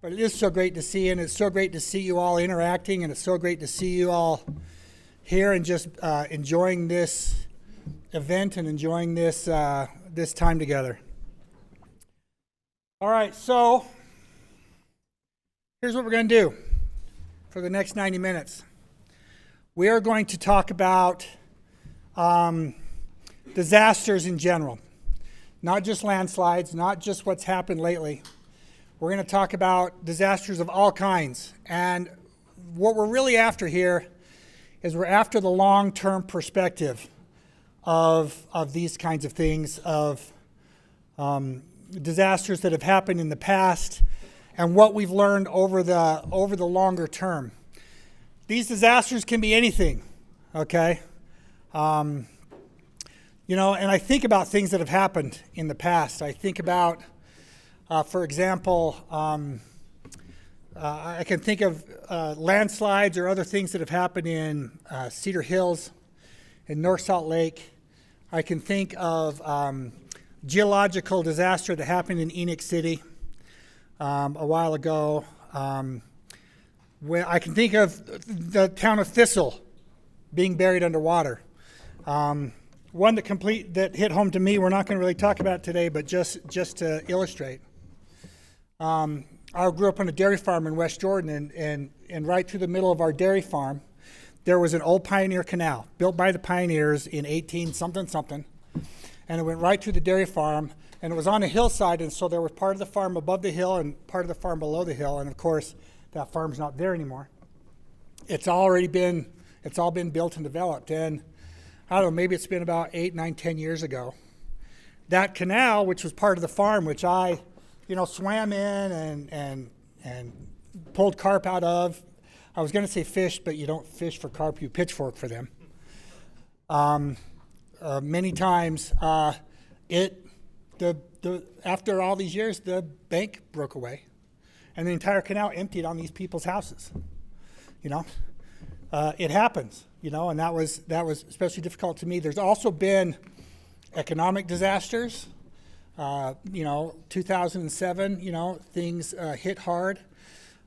But it is so great to see you, and it's so great to see you all interacting, and it's so great to see you all here and just enjoying this event and enjoying this this time together. All right, so here's what we're going to do for the next 90 minutes. We are going to talk about disasters in general, not just landslides, not just what's happened lately. We're going to talk about disasters of all kinds. And what we're really after here is we're after the long-term perspective of these kinds of things, of disasters that have happened in the past and what we've learned over the longer term. These disasters can be anything, okay? And I think about things that have happened in the past. I think about for example, I can think of landslides or other things that have happened in Cedar Hills, in North Salt Lake. I can think of geological disaster that happened in Enoch City a while ago. Where I can think of the town of Thistle being buried underwater. One that hit home to me, we're not going to really talk about today, but just to illustrate. I grew up on a dairy farm in West Jordan, and right through the middle of our dairy farm, there was an old pioneer canal built by the pioneers in 18-something, and it went right through the dairy farm, and it was on a hillside, and so there was part of the farm above the hill and part of the farm below the hill, and of course, that farm's not there anymore. It's all been built and developed, and I don't know, maybe it's been about 8, 9, 10 years ago. That canal, which was part of the farm, which I swam in and pulled carp out of. I was going to say fish, but you don't fish for carp, you pitchfork for them. Many times, after all these years, the bank broke away, and the entire canal emptied on these people's houses. It happens, and that was especially difficult to me. There's also been economic disasters. 2007, things hit hard.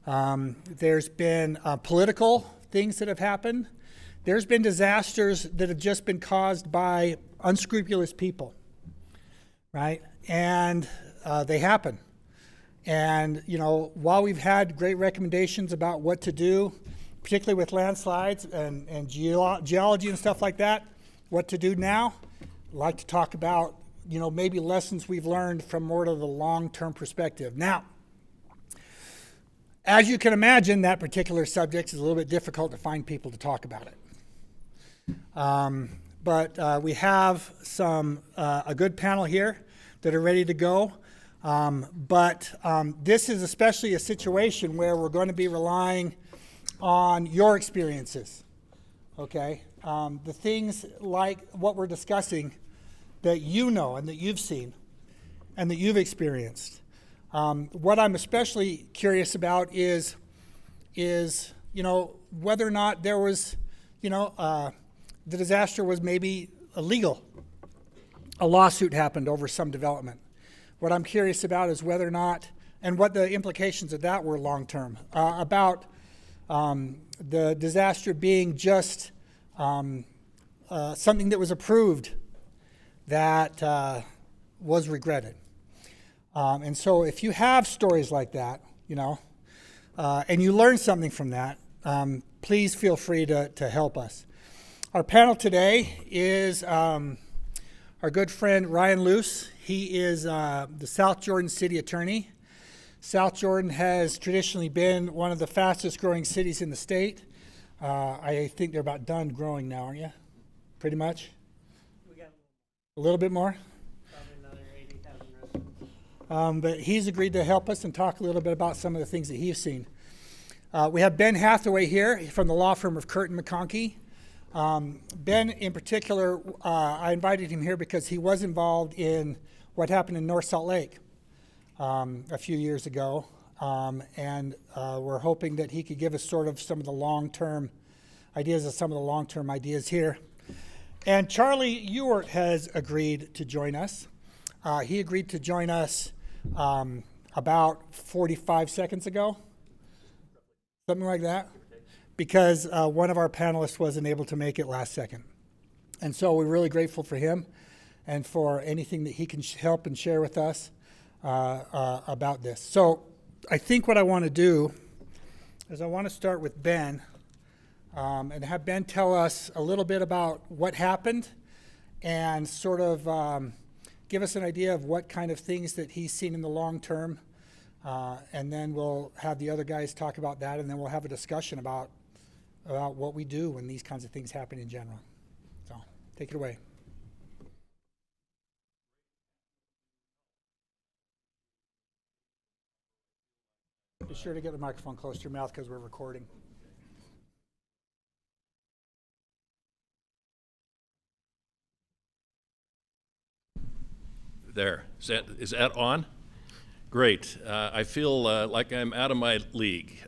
There's been political things that have happened. There's been disasters that have just been caused by unscrupulous people, right? And they happen. And, while we've had great recommendations about what to do, particularly with landslides and geology and stuff like that, what to do now, I'd like to talk about maybe lessons we've learned from more of the long-term perspective. Now, as you can imagine, that particular subject is a little bit difficult to find people to talk about it. But we have a good panel here that are ready to go. But this is especially a situation where we're going to be relying on your experiences, okay? The things like what we're discussing that you know and that you've seen and that you've experienced. What I'm especially curious about is whether or not there was, the disaster was maybe illegal. A lawsuit happened over some development. What I'm curious about is whether or not, and what the implications of that were long-term, about the disaster being just something that was approved that was regretted. And so if you have stories like that, and you learn something from that, please feel free to help us. Our panel today is our good friend Ryan Luce. He is the South Jordan City Attorney. South Jordan has traditionally been one of the fastest growing cities in the state. I think they're about done growing now, aren't you? Pretty much? A little bit more? Probably another 80,000 residents. But he's agreed to help us and talk a little bit about some of the things that he's seen. We have Ben Hathaway here from the law firm of Kirton McConkie. Ben, in particular, I invited him here because he was involved in what happened in North Salt Lake a few years ago. And we're hoping that he could give us sort of some of the long-term ideas here. And Charlie Ewert has agreed to join us. He agreed to join us about 45 seconds ago, something like that, because one of our panelists wasn't able to make it last second. And so we're really grateful for him and for anything that he can help and share with us about this. So I think what I want to do is I want to start with Ben and have Ben tell us a little bit about what happened and sort of give us an idea of what kind of things that he's seen in the long term. And then we'll have the other guys talk about that, and then we'll have a discussion about what we do when these kinds of things happen in general. So take it away. Be sure to get the microphone close to your mouth because we're recording. There. Is that on? Great. I feel like I'm out of my league.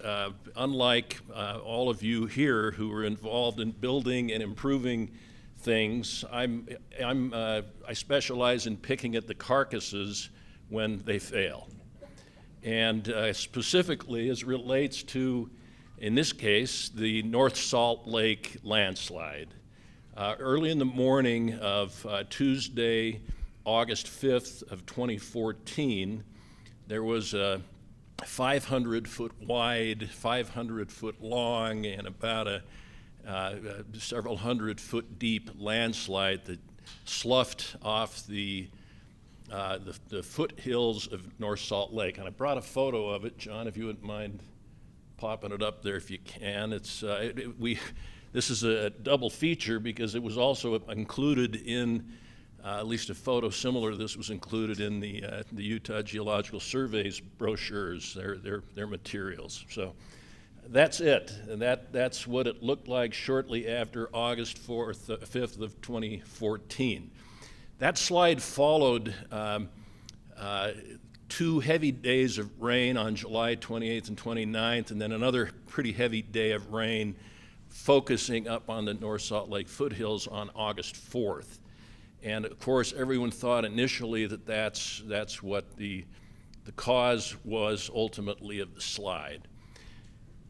Unlike all of you here who are involved in building and improving things, I specialize in picking at the carcasses when they fail. And specifically as it relates to, in this case, the North Salt Lake landslide. Early in the morning of Tuesday, August 5th of 2014, there was a 500-foot wide, 500-foot long, and about a several hundred-foot deep landslide that sloughed off the foothills of North Salt Lake. And I brought a photo of it. John, if you wouldn't mind popping it up there if you can. This is a double feature because it was also included in at least a photo similar to this was included in the Utah Geological Survey's brochures, their materials. So that's it, and that's what it looked like shortly after August 5th of 2014. That slide followed 2 heavy days of rain on July 28th and 29th, and then another pretty heavy day of rain focusing up on the North Salt Lake foothills on August 4th. And of course, everyone thought initially that that's what the cause was ultimately of the slide.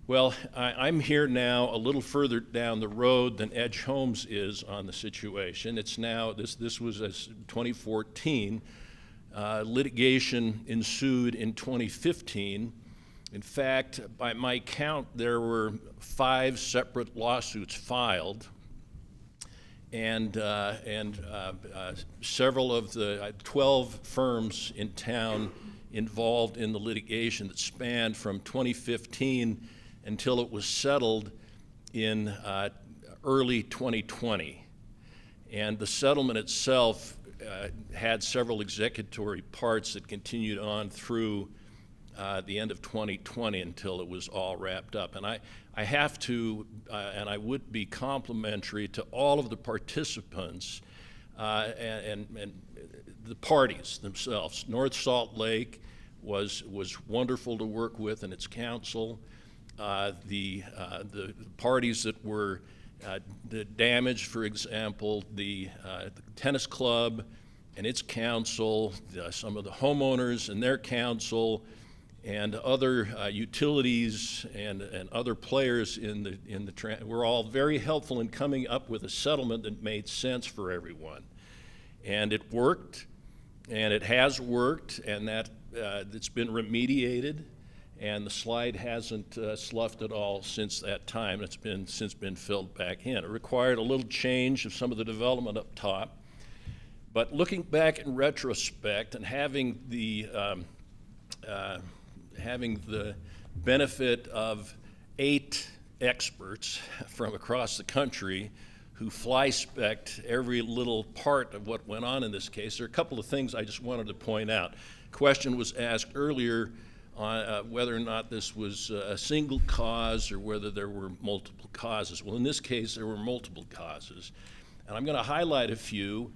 Well, I'm here now a little further down the road than Edge Holmes is on the situation. It's now, this was 2014. Litigation ensued in 2015. In fact, by my count, there were 5 separate lawsuits filed. And several of the 12 firms in town involved in the litigation that spanned from 2015 until it was settled in early 2020. And the settlement itself had several executory parts that continued on through the end of 2020 until it was all wrapped up. And I have to, and I would be complimentary to all of the participants and the parties themselves. North Salt Lake was wonderful to work with and its council. The parties that were the damage, for example, the tennis club and its council, some of the homeowners and their council, and other utilities and other players in the were all very helpful in coming up with a settlement that made sense for everyone. And it worked, and it has worked, and that it's been remediated, and the slide hasn't sloughed at all since that time. It's since been filled back in. It required a little change of some of the development up top, but looking back in retrospect and having the benefit of 8 experts from across the country who fly-spec'd every little part of what went on in this case. There are a couple of things I just wanted to point out. A question was asked earlier on whether or not this was a single cause or whether there were multiple causes. Well, in this case, there were multiple causes. And I'm going to highlight a few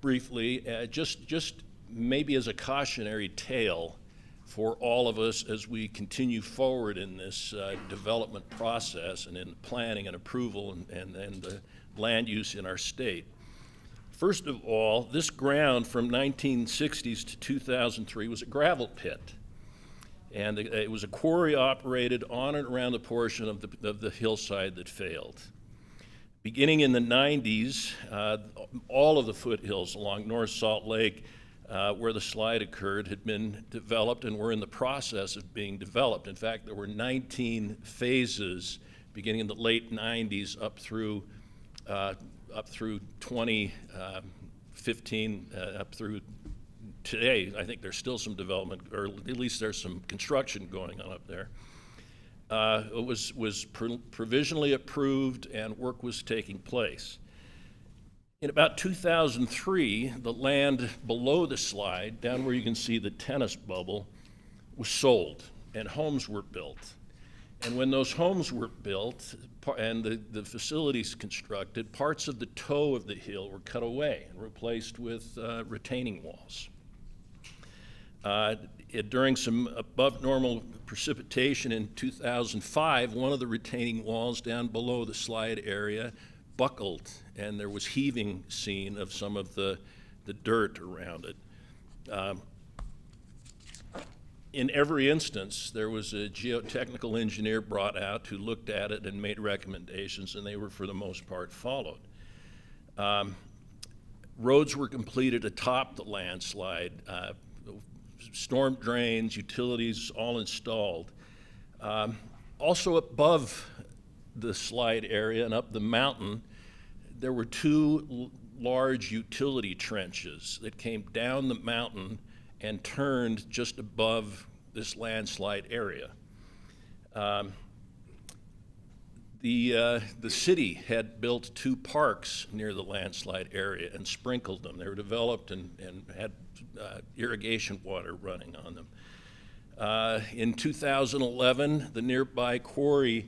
briefly, just maybe as a cautionary tale for all of us as we continue forward in this development process and in planning and approval and the land use in our state. First of all, this ground from 1960s to 2003 was a gravel pit. And it was a quarry operated on and around the portion of the hillside that failed. Beginning in the 90s, all of the foothills along North Salt Lake where the slide occurred had been developed and were in the process of being developed. In fact, there were 19 phases beginning in the late 90s up through 2015, up through today. I think there's still some development, or at least there's some construction going on up there. It was provisionally approved and work was taking place. In about 2003, the land below the slide, down where you can see the tennis bubble, was sold and homes were built. And when those homes were built and the facilities constructed, parts of the toe of the hill were cut away and replaced with retaining walls. During some above normal precipitation in 2005, one of the retaining walls down below the slide area buckled, and there was heaving seen of some of the dirt around it. In every instance, there was a geotechnical engineer brought out who looked at it and made recommendations, and they were for the most part followed. Roads were completed atop the landslide, storm drains, utilities all installed. Also above the slide area and up the mountain, there were two large utility trenches that came down the mountain and turned just above this landslide area. The city had built two parks near the landslide area and sprinkled them. They were developed and had irrigation water running on them. In 2011, the nearby quarry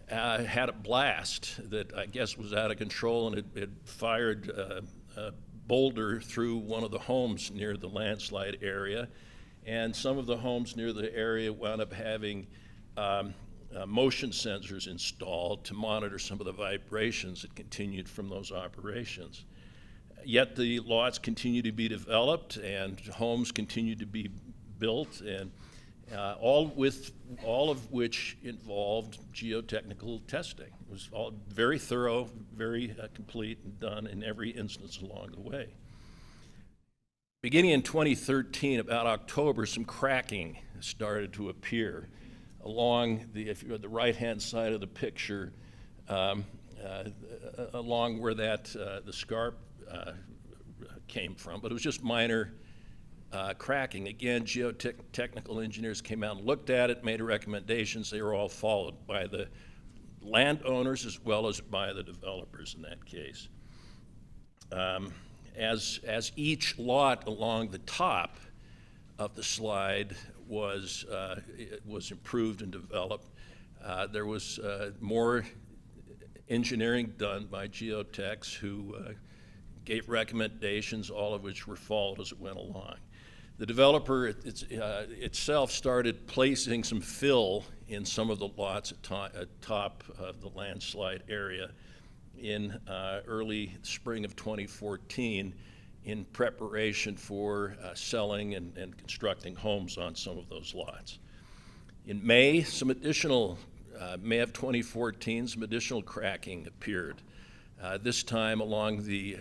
had a blast that I guess was out of control, and it fired a boulder through one of the homes near the landslide area. And some of the homes near the area wound up having motion sensors installed to monitor some of the vibrations that continued from those operations. Yet the lots continue to be developed and homes continue to be built, and all of which involved geotechnical testing. It was all very thorough, very complete, and done in every instance along the way. Beginning in 2013, about October, some cracking started to appear along if you're at the right-hand side of the picture, along where the scarp came from, but it was just minor cracking. Again, geotechnical engineers came out and looked at it, made recommendations. They were all followed by the landowners as well as by the developers in that case. As each lot along the top of the slide was improved and developed, there was more engineering done by geotechs who gave recommendations, all of which were followed as it went along. The developer itself started placing some fill in some of the lots at top of the landslide area in early spring of 2014 in preparation for selling and constructing homes on some of those lots. In May, May of 2014, some additional cracking appeared. This time along the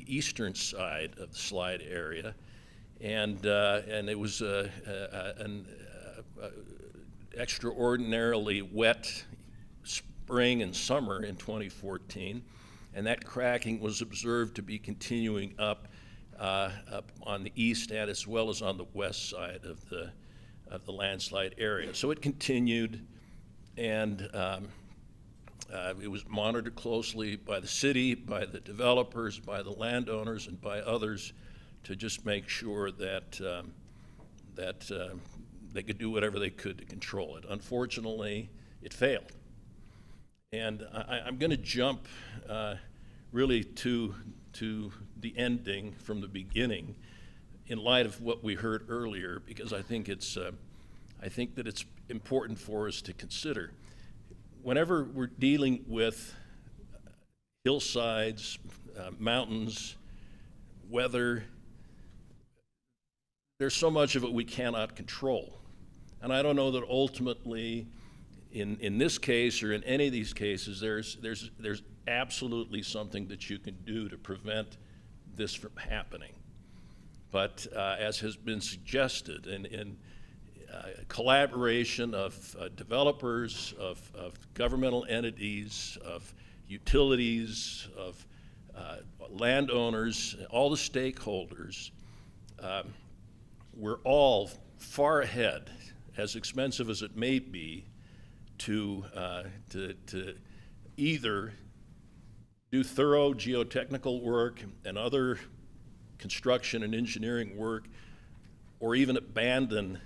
eastern side of the slide area, and it was an extraordinarily wet spring and summer in 2014, and that cracking was observed to be continuing up on the east and as well as on the west side of the landslide area. So it continued, and it was monitored closely by the city, by the developers, by the landowners, and by others to just make sure that they could do whatever they could to control it. Unfortunately, it failed. And I'm going to jump really to the ending from the beginning in light of what we heard earlier, because I think that it's important for us to consider. Whenever we're dealing with hillsides, mountains, weather, there's so much of it we cannot control. And I don't know that ultimately, in this case or in any of these cases, there's absolutely something that you can do to prevent this from happening. But as has been suggested, in collaboration of developers, of governmental entities, of utilities, of landowners, all the stakeholders, we're all far ahead, as expensive as it may be, to either do thorough geotechnical work and other construction and engineering work, or even abandon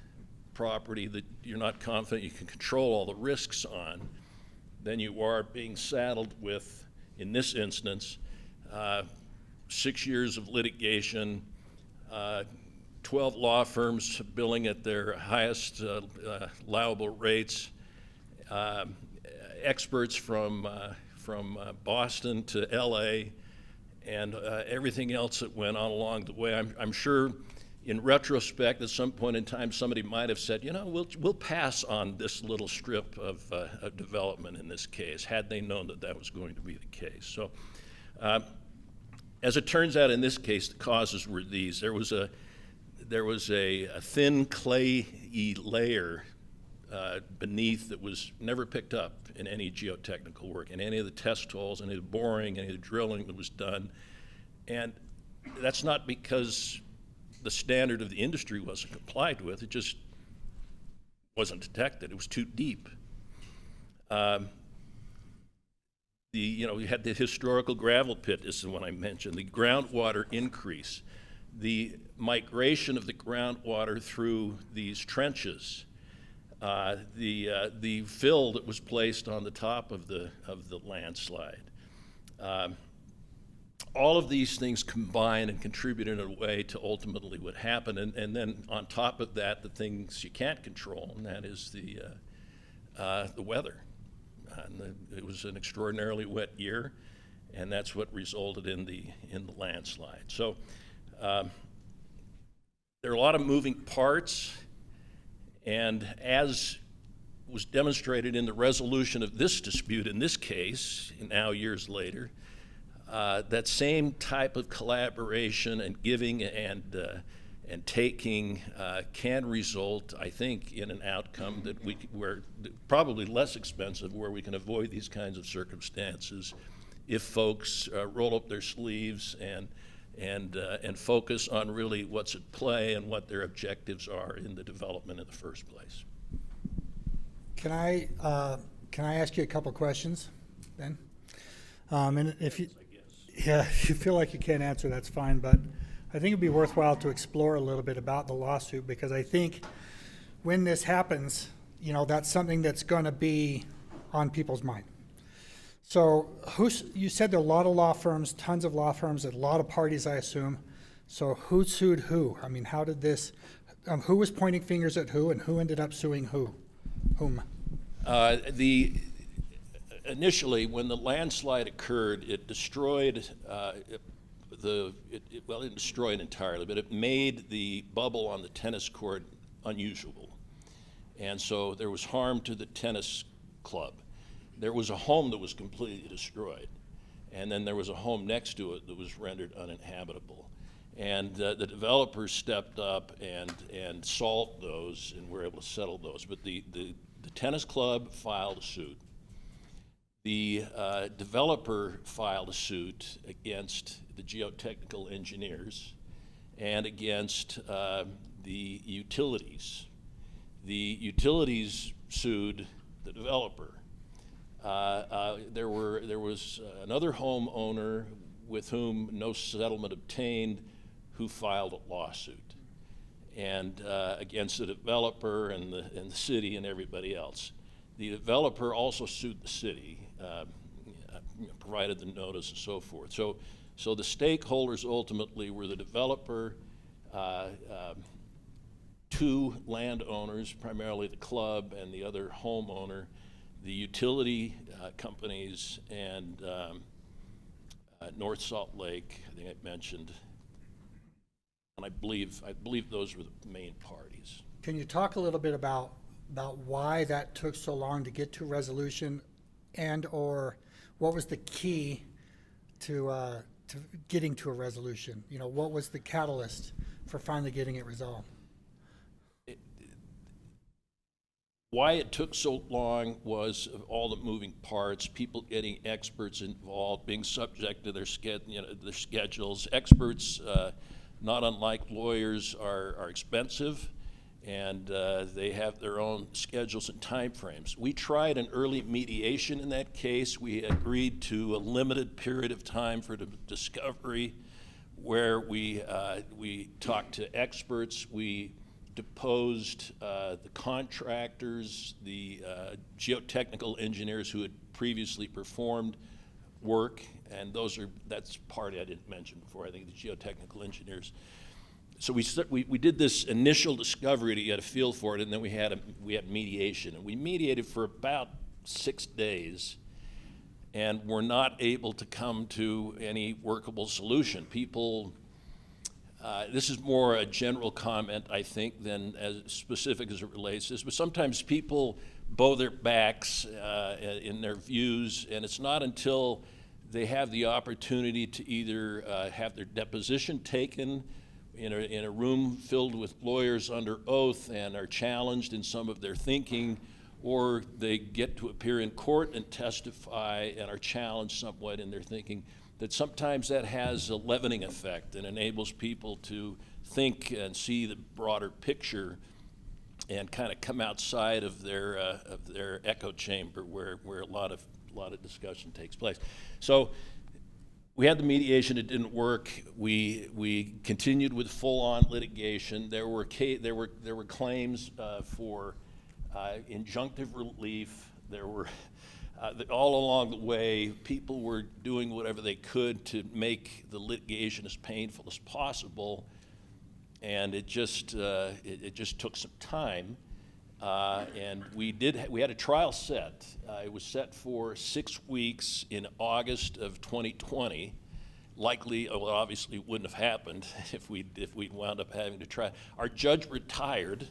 property that you're not confident you can control all the risks on, than you are being saddled with, in this instance, 6 years of litigation, 12 law firms billing at their highest allowable rates, experts from Boston to LA, and everything else that went on along the way. I'm sure in retrospect, at some point in time, somebody might have said, you know, we'll pass on this little strip of development in this case, had they known that that was going to be the case. So, as it turns out in this case, the causes were these. There was a thin clayey layer beneath that was never picked up in any geotechnical work, in any of the test holes, any of the boring, any of the drilling that was done. And that's not because the standard of the industry wasn't complied with, it just wasn't detected. It was too deep. You had the historical gravel pit, this is the one I mentioned, the groundwater increase, the migration of the groundwater through these trenches, the fill that was placed on the top of the landslide. All of these things combine and contribute in a way to ultimately what happened, and then on top of that, the things you can't control, and that is the weather. And it was an extraordinarily wet year, and that's what resulted in the landslide. So there are a lot of moving parts, and as was demonstrated in the resolution of this dispute in this case, now years later, that same type of collaboration and giving and taking can result, I think, in an outcome that where probably less expensive, where we can avoid these kinds of circumstances if folks roll up their sleeves and focus on really what's at play and what their objectives are in the development in the first place. Can I ask you a couple questions, Ben? And if you feel like you can't answer, that's fine, but I think it'd be worthwhile to explore a little bit about the lawsuit, because I think when this happens, that's something that's going to be on people's mind. So you said there are a lot of law firms, tons of law firms, a lot of parties, I assume. So who sued who? I mean, how did this, who was pointing fingers at who, and who ended up suing whom? Initially, when the landslide occurred, it destroyed it didn't destroy it entirely, but it made the bubble on the tennis court unusual. And so there was harm to the tennis club. There was a home that was completely destroyed. And then there was a home next to it that was rendered uninhabitable. And the developers stepped up and solved those and were able to settle those. But the tennis club filed a suit. The developer filed a suit against the geotechnical engineers and against the utilities. The utilities sued the developer. There was another homeowner with whom no settlement obtained who filed a lawsuit, and against the developer and the city and everybody else. The developer also sued the city, provided the notice and so forth. So the stakeholders ultimately were the developer, two landowners, primarily the club and the other homeowner, the utility companies, and North Salt Lake, I think I mentioned, and I believe those were the main parties. Can you talk a little bit about about why that took so long to get to a resolution, and or what was the key to getting to a resolution? You know, what was the catalyst for finally getting it resolved? Why it took so long was all the moving parts, people getting experts involved, being subject to their schedules. Experts, not unlike lawyers, are expensive, and they have their own schedules and timeframes. We tried an early mediation in that case. We agreed to a limited period of time for the discovery, where we talked to experts. We deposed the contractors, the geotechnical engineers who had previously performed work, and that's part I didn't mention before, I think, the geotechnical engineers. So we did this initial discovery to get a feel for it, and then we had mediation, and we mediated for about 6 days, and were not able to come to any workable solution. People, this is more a general comment, I think, than as specific as it relates to this, but sometimes people bow their backs in their views, and it's not until they have the opportunity to either have their deposition taken in a room filled with lawyers under oath and are challenged in some of their thinking, or they get to appear in court and testify and are challenged somewhat in their thinking, that sometimes that has a leavening effect and enables people to think and see the broader picture and kind of come outside of their echo chamber where a lot of discussion takes place. So we had the mediation, it didn't work. We continued with full-on litigation. There were claims for injunctive relief. There were all along the way, people were doing whatever they could to make the litigation as painful as possible, and it just took some time. And we had a trial set. It was set for 6 weeks in August of 2020. Likely, well, obviously it wouldn't have happened if we'd wound up having to try. Our judge retired,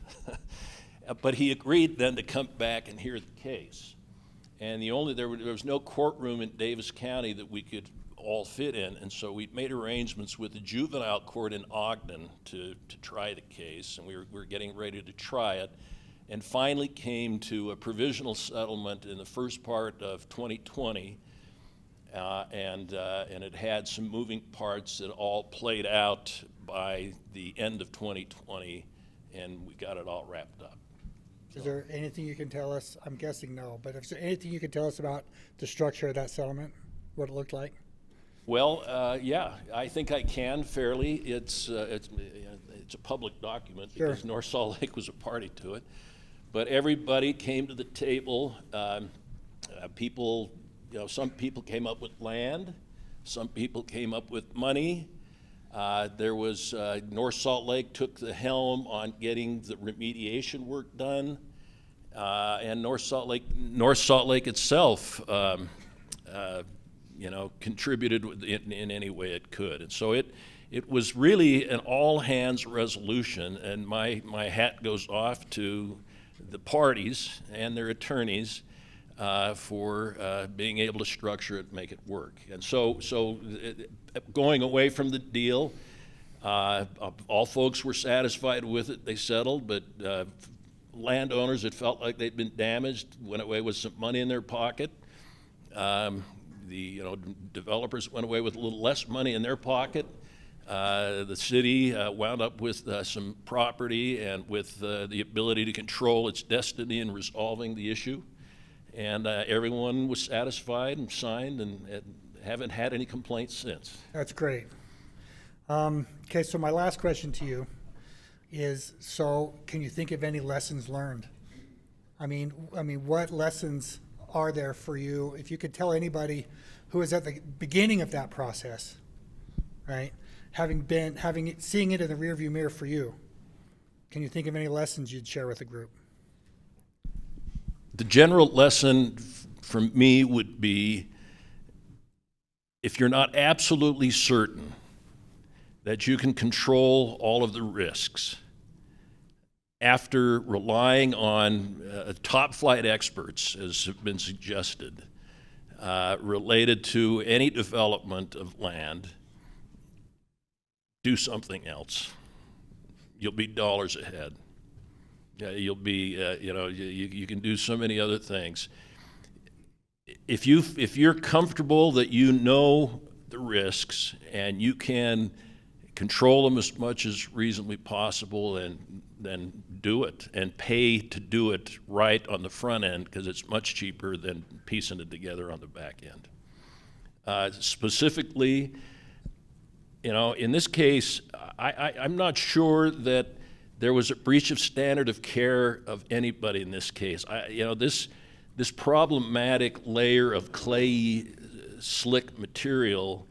but he agreed then to come back and hear the case. And there was no courtroom in Davis County that we could all fit in, and so we made arrangements with the juvenile court in Ogden to try the case, and we were getting ready to try it, and finally came to a provisional settlement in the first part of 2020, and it had some moving parts that all played out by the end of 2020, and we got it all wrapped up. Is there anything you can tell us? I'm guessing no, but is there anything you can tell us about the structure of that settlement, what it looked like? Well, yeah, I think I can fairly. It's a public document because North Salt Lake was a party to it. But everybody came to the table. People, some people came up with land, some people came up with money. There was North Salt Lake took the helm on getting the remediation work done, and North Salt Lake itself, contributed in any way it could, and so it was really an all-hands resolution. And my hat goes off to the parties and their attorneys for being able to structure it, make it work. And so going away from the deal, all folks were satisfied with it. They settled, but landowners that felt like they'd been damaged went away with some money in their pocket. The developers went away with a little less money in their pocket. The city wound up with some property and with the ability to control its destiny in resolving the issue. And everyone was satisfied and signed, and haven't had any complaints since. That's great. Okay, so my last question to you is, so can you think of any lessons learned? I mean, what lessons are there for you? If you could tell anybody who is at the beginning of that process, right, seeing it in the rearview mirror for you, can you think of any lessons you'd share with the group? The general lesson from me would be, if you're not absolutely certain that you can control all of the risks, after relying on top flight experts, as have been suggested, related to any development of land, do something else. You'll be dollars ahead. You'll be, you can do so many other things. If you're comfortable that you know the risks and you can control them as much as reasonably possible, and then do it and pay to do it right on the front end, because it's much cheaper than piecing it together on the back end. Specifically, in this case, I'm not sure that there was a breach of standard of care of anybody in this case. This problematic layer of clayey, slick material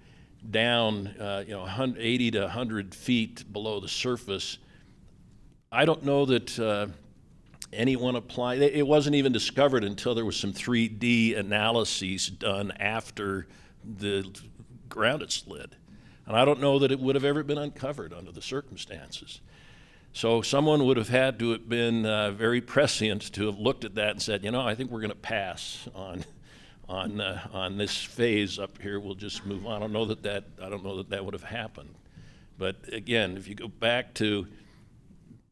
down 80 to 100 feet below the surface, I don't know that anyone applied. It wasn't even discovered until there was some 3D analyses done after the ground had slid. And I don't know that it would have ever been uncovered under the circumstances. So someone would have had to have been very prescient to have looked at that and said, I think we're going to pass on this phase up here. We'll just move on. I don't know that would have happened. But again, if you go back to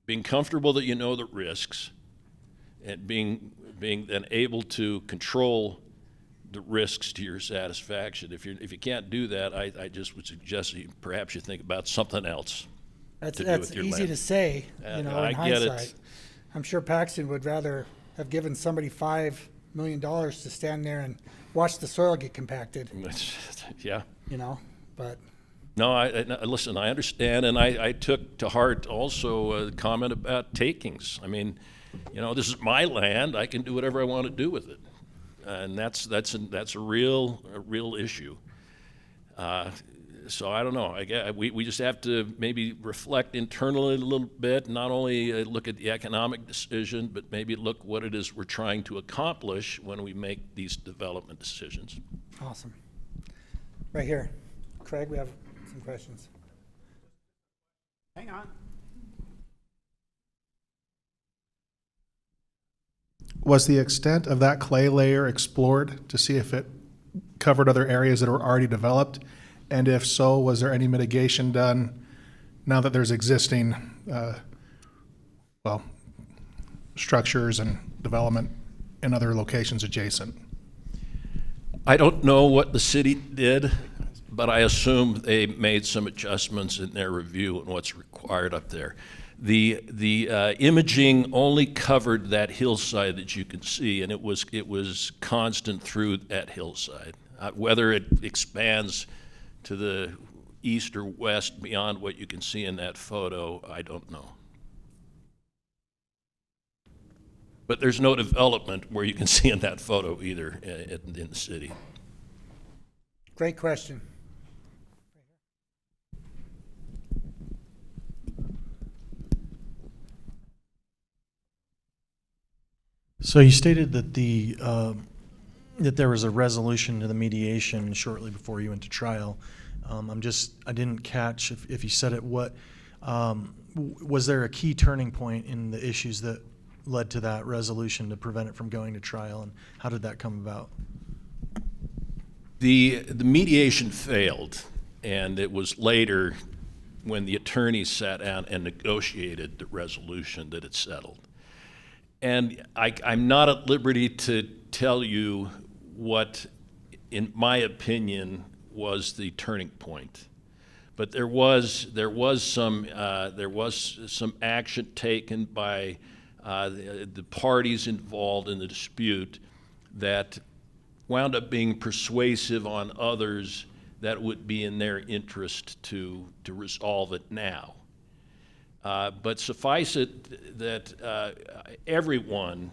being comfortable that you know the risks, and being then able to control the risks to your satisfaction. If you can't do that, I just would suggest that perhaps you think about something else. That's your easy land. to say, in I get it. hindsight. I'm sure Paxton would rather have given somebody $5 million to stand there and watch the soil get compacted, Yeah. but. No, listen, I understand, and I took to heart also a comment about takings. I mean, this is my land. I can do whatever I want to do with it, and that's a real issue. So I don't know. I guess we just have to maybe reflect internally a little bit, not only look at the economic decision, but maybe look what it is we're trying to accomplish when we make these development decisions. Awesome. Right here. Craig, we have some questions. Hang on. Was the extent of that clay layer explored to see if it covered other areas that were already developed? And if so, was there any mitigation done now that there's existing, structures and development in other locations adjacent? I don't know what the city did, but I assume they made some adjustments in their review and what's required up there. The imaging only covered that hillside that you can see, and it was constant through that hillside. Whether it expands to the east or west beyond what you can see in that photo, I don't know. But there's no development where you can see in that photo either in the city. Great question. So you stated that that there was a resolution to the mediation shortly before you went to trial. I didn't catch if you said it. What was there a key turning point in the issues that led to that resolution to prevent it from going to trial, and how did that come about? The mediation failed, and it was later when the attorneys sat down and negotiated the resolution that it settled. And I'm not at liberty to tell you what, in my opinion, was the turning point. But there was some action taken by the parties involved in the dispute that wound up being persuasive on others that would be in their interest to resolve it now. But suffice it that everyone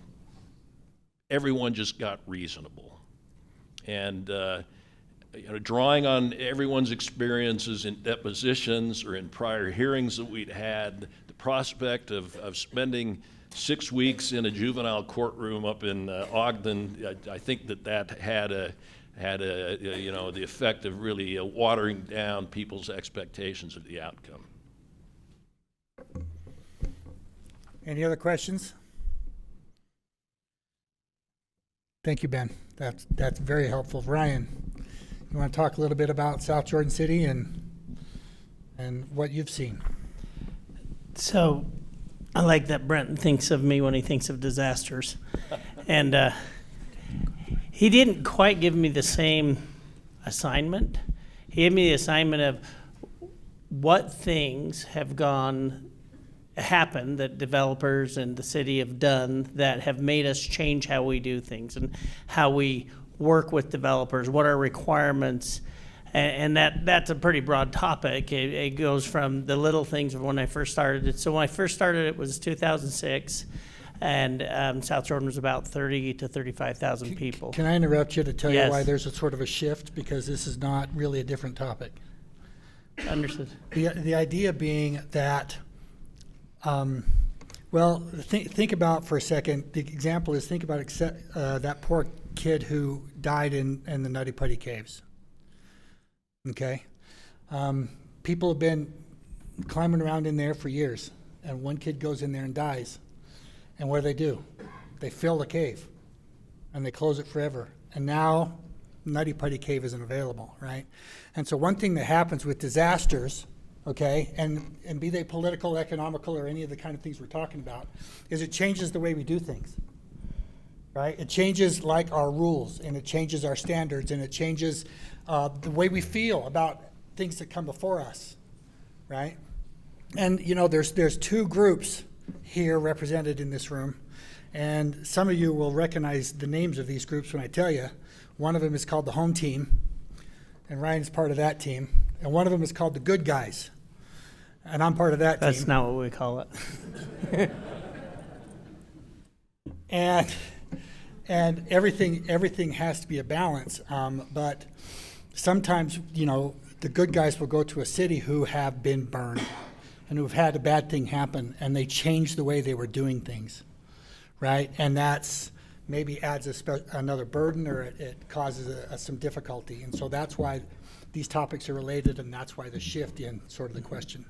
just got reasonable. And drawing on everyone's experiences in depositions or in prior hearings that we'd had, the prospect of spending 6 weeks in a juvenile courtroom up in Ogden, I think that had the effect of really watering down people's expectations of the outcome. Any other questions? Thank you, Ben. That's very helpful. Ryan, you want to talk a little bit about South Jordan City and what you've seen? So I like that Brent thinks of me when he thinks of disasters. And he didn't quite give me the same assignment. He gave me the assignment of what things have happened that developers and the city have done that have made us change how we do things and how we work with developers, what are requirements. And that's a pretty broad topic. It goes from the little things of when I first started. So when I first started, it was 2006, and South Jordan was about 30 to 35,000 people. Can I interrupt you to tell Yes. you why there's a sort of a shift? Because this is not really a different topic. Understood. The idea being that, think about for a second, the example is think about that poor kid who died in the Nutty Putty Caves. Okay? People have been climbing around in there for years, and one kid goes in there and dies. And what do? They fill the cave, and they close it forever. And now Nutty Putty Cave isn't available, right? And so one thing that happens with disasters, okay, and be they political, economical, or any of the kind of things we're talking about, is it changes the way we do things, right? It changes like our rules, and it changes our standards, and it changes the way we feel about things that come before us, right? And there's two groups here represented in this room, and some of you will recognize the names of these groups when I tell you. One of them is called the Home Team, and Ryan's part of that team, and one of them is called the Good Guys, and I'm part of that team. That's not what we call it. And everything has to be a balance, but sometimes the good guys will go to a city who have been burned and who've had a bad thing happen, and they change the way they were doing things, right? And that's maybe adds another burden, or it causes some difficulty. And so that's why these topics are related, and that's why the shift in sort of the question.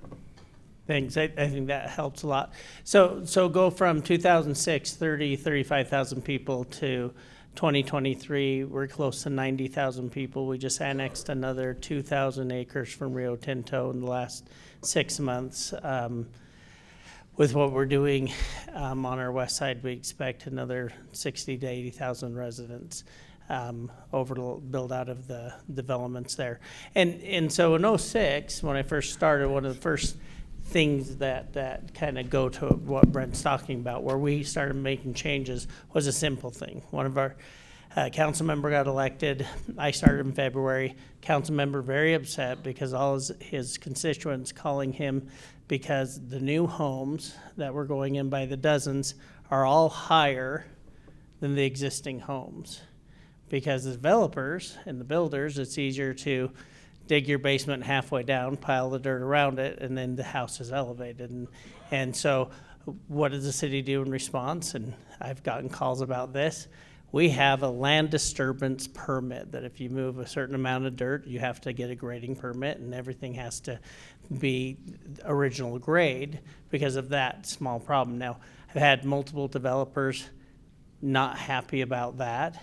Thanks. I think that helps a lot. So go from 2006, 35,000 people to 2023, we're close to 90,000 people. We just annexed another 2,000 acres from Rio Tinto in the last 6 months. With what we're doing on our west side, we expect another 60 to 80,000 residents over to build out of the developments there. And so in 06, when I first started, one of the first things that kind of go to what Brent's talking about, where we started making changes, was a simple thing. One of our council member got elected. I started in February. Council member very upset because all his constituents calling him because the new homes that were going in by the dozens are all higher than the existing homes. Because the developers and the builders, it's easier to dig your basement halfway down, pile the dirt around it, and then the house is elevated. And so what does the city do in response? And I've gotten calls about this. We have a land disturbance permit that if you move a certain amount of dirt, you have to get a grading permit, and everything has to be original grade because of that small problem. Now, I've had multiple developers not happy about that,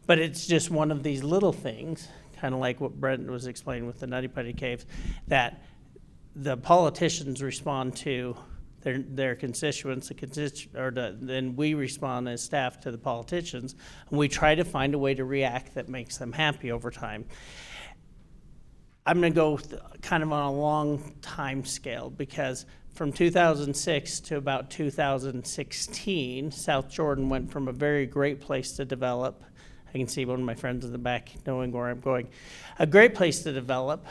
but it's just one of these little things, kind of like what Brent was explaining with the Nutty Putty Caves, that the politicians respond to their constituents, then we respond as staff to the politicians, and we try to find a way to react that makes them happy over time. I'm going to go kind of on a long time scale, because from 2006 to about 2016, South Jordan went from a very great place to develop. I can see one of my friends in the back knowing where I'm going. A great place to develop,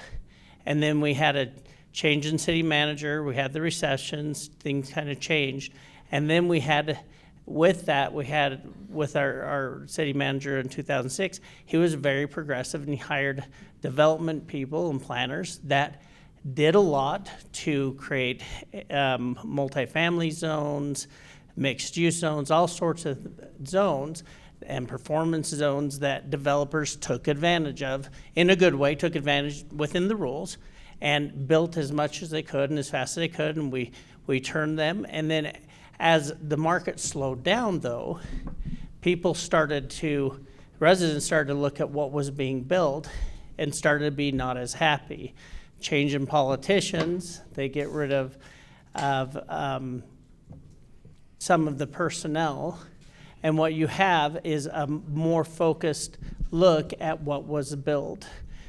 and then we had a change in city manager, we had the recessions, things kind of changed, and then we had, with our city manager in 2006, he was very progressive, and he hired development people and planners that did a lot to create multifamily zones, mixed-use zones, all sorts of zones, and performance zones that developers took advantage of in a good way, took advantage within the rules, and built as much as they could and as fast as they could, and we turned them. And then As the market slowed down, though, residents started to look at what was being built and started to be not as happy. Change in politicians, they get rid of some of the personnel, and what you have is a more focused look at what was built.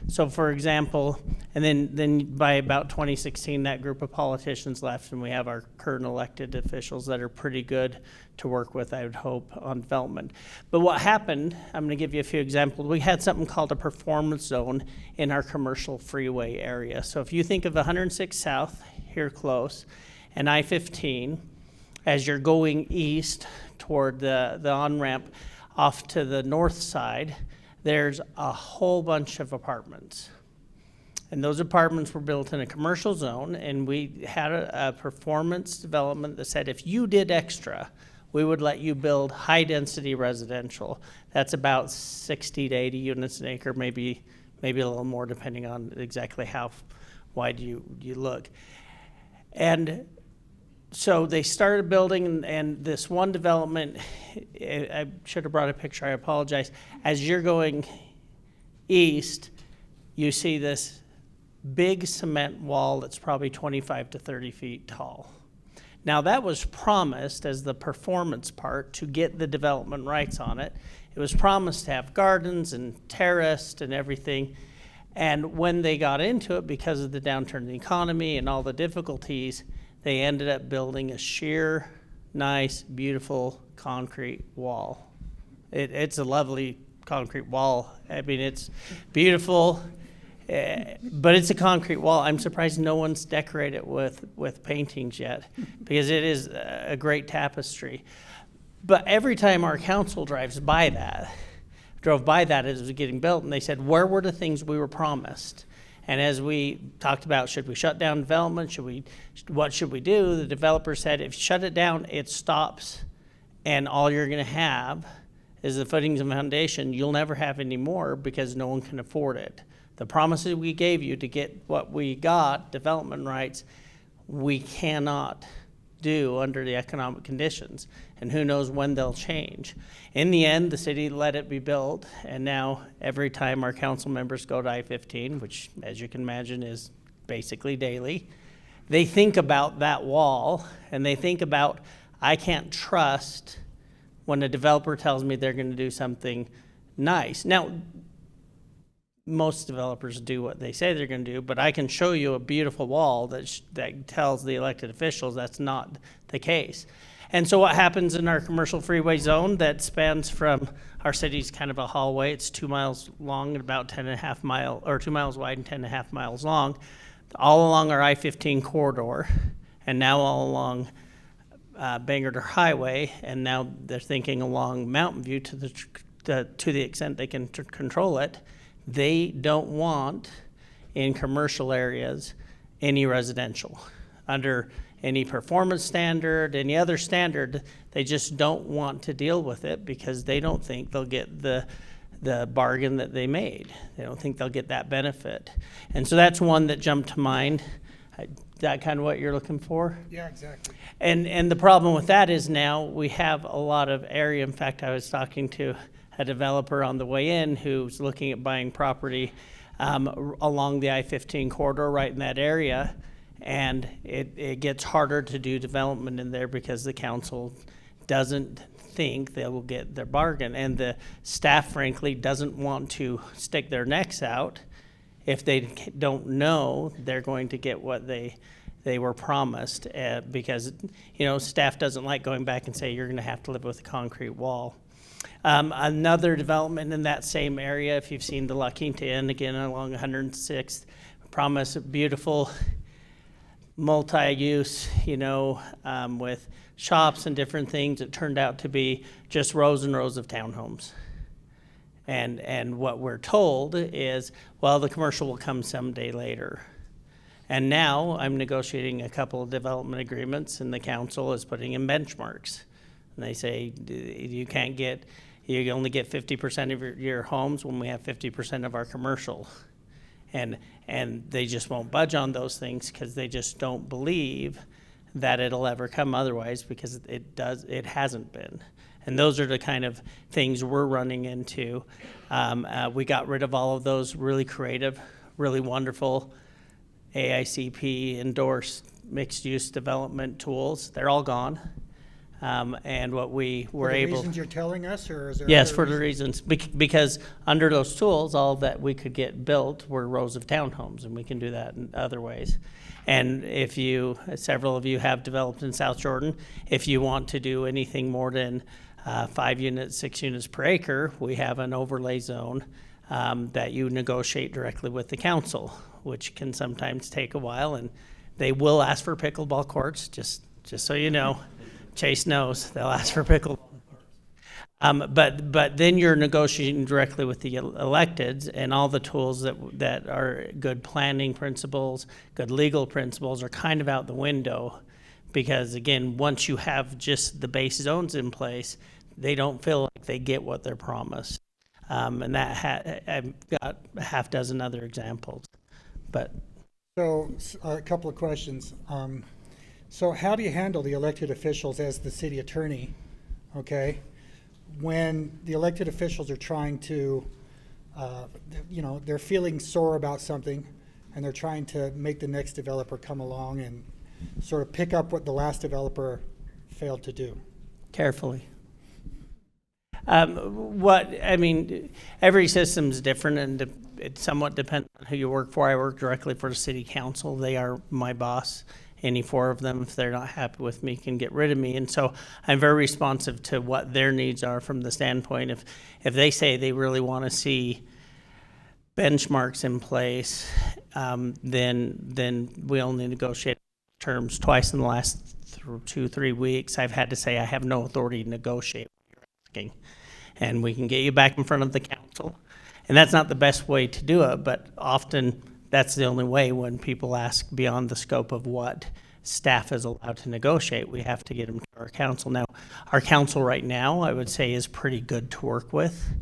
So for example, and then by about 2016, that group of politicians left, and we have our current elected officials that are pretty good to work with, I would hope, on development. But what happened, I'm gonna give you a few examples. We had something called a performance zone in our commercial freeway area. So if you think of 106 South, here close, and I-15, as you're going east toward the on-ramp off to the north side, there's a whole bunch of apartments. And those apartments were built in a commercial zone, and we had a performance development that said if you did extra, we would let you build high-density residential. That's about 60 to 80 units an acre, maybe a little more depending on exactly how wide you look. And so they started building, and this one development, I should have brought a picture, I apologize. As you're going east, you see this big cement wall that's probably 25 to 30 feet tall. Now that was promised as the performance part to get the development rights on it. It was promised to have gardens and terraced and everything. And when they got into it, because of the downturn in the economy and all the difficulties, they ended up building a sheer, nice, beautiful concrete wall. It's a lovely concrete wall. I mean, it's beautiful, but it's a concrete wall. I'm surprised no one's decorated it with paintings yet, because it is a great tapestry. But every time our council drove by that as it was getting built, and they said, where were the things we were promised? And as we talked about, should we shut down development? What should we do? The developer said, if you shut it down, it stops, and all you're gonna have is the footings and foundation. You'll never have any more because no one can afford it. The promises we gave you to get what we got, development rights, we cannot do under the economic conditions, and who knows when they'll change. In the end, the city let it be built, and now every time our council members go to I-15, which as you can imagine is basically daily, they think about that wall, and they think about, I can't trust when a developer tells me they're gonna do something nice. Now, most developers do what they say they're going to do, but I can show you a beautiful wall that tells the elected officials that's not the case. And so what happens in our commercial freeway zone that spans from our city's kind of a hallway, it's 2 miles long and about 10.5 miles, or 2 miles wide and 10.5 miles long, all along our I-15 corridor, and now all along Bangor Highway, and now they're thinking along Mountain View to the extent they can control it. They don't want in commercial areas any residential. Under any performance standard, any other standard, they just don't want to deal with it because they don't think they'll get the bargain that they made. They don't think they'll get that benefit. And so that's one that jumped to mind. Is that kind of what you're looking for? Yeah, exactly. And the problem with that is now we have a lot of area. In fact, I was talking to a developer on the way in who's looking at buying property along the I-15 corridor right in that area, and it gets harder to do development in there because the council doesn't think they will get their bargain, and the staff frankly doesn't want to stick their necks out if they don't know they're going to get what they were promised, because staff doesn't like going back and say you're going to have to live with a concrete wall. Another development in that same area, if you've seen the La Quinta Inn, again along 106th, promise a beautiful multi-use, with shops and different things. It turned out to be just rows and rows of townhomes. And what we're told is, well, the commercial will come someday later. And now I'm negotiating a couple of development agreements, and the council is putting in benchmarks. And they say you only get 50% of your homes when we have 50% of our commercial. And they just won't budge on those things because they just don't believe that it'll ever come otherwise, because it hasn't been. And those are the kind of things we're running into. We got rid of all of those really creative, really wonderful AICP endorsed mixed-use development tools. They're all gone. And what we were For the able. reasons you're telling us, or is there? Yes, other for the reasons, because under those tools, all that we could get built were rows of townhomes, and we can do that in other ways. And if you, several of you have developed in South Jordan, if you want to do anything more than 5 units, 6 units per acre, we have an overlay zone that you negotiate directly with the council, which can sometimes take a while, and they will ask for pickleball courts, just so you know. Chase knows, they'll ask for pickleball. But then you're negotiating directly with the electeds, and all the tools that are good planning principles, good legal principles are kind of out the window, because again, once you have just the base zones in place, they don't feel like they get what they're promised. And that I've got a half dozen other examples, but. So, a couple of questions. So how do you handle the elected officials as the city attorney, okay? When the elected officials are trying to, they're feeling sore about something, and they're trying to make the next developer come along and sort of pick up what the last developer failed to do. Carefully. Every system's different, and it somewhat depends on who you work for. I work directly for the city council. They are my boss. Any 4 of them, if they're not happy with me, can get rid of me. And so I'm very responsive to what their needs are from the standpoint. If they say they really want to see benchmarks in place, then we only negotiate terms twice in the last 2-3 weeks. I've had to say I have no authority to negotiate what you're asking. And we can get you back in front of the council. And that's not the best way to do it, but often that's the only way. When people ask beyond the scope of what staff is allowed to negotiate, we have to get them to our council. Now, our council right now, I would say, is pretty good to work with.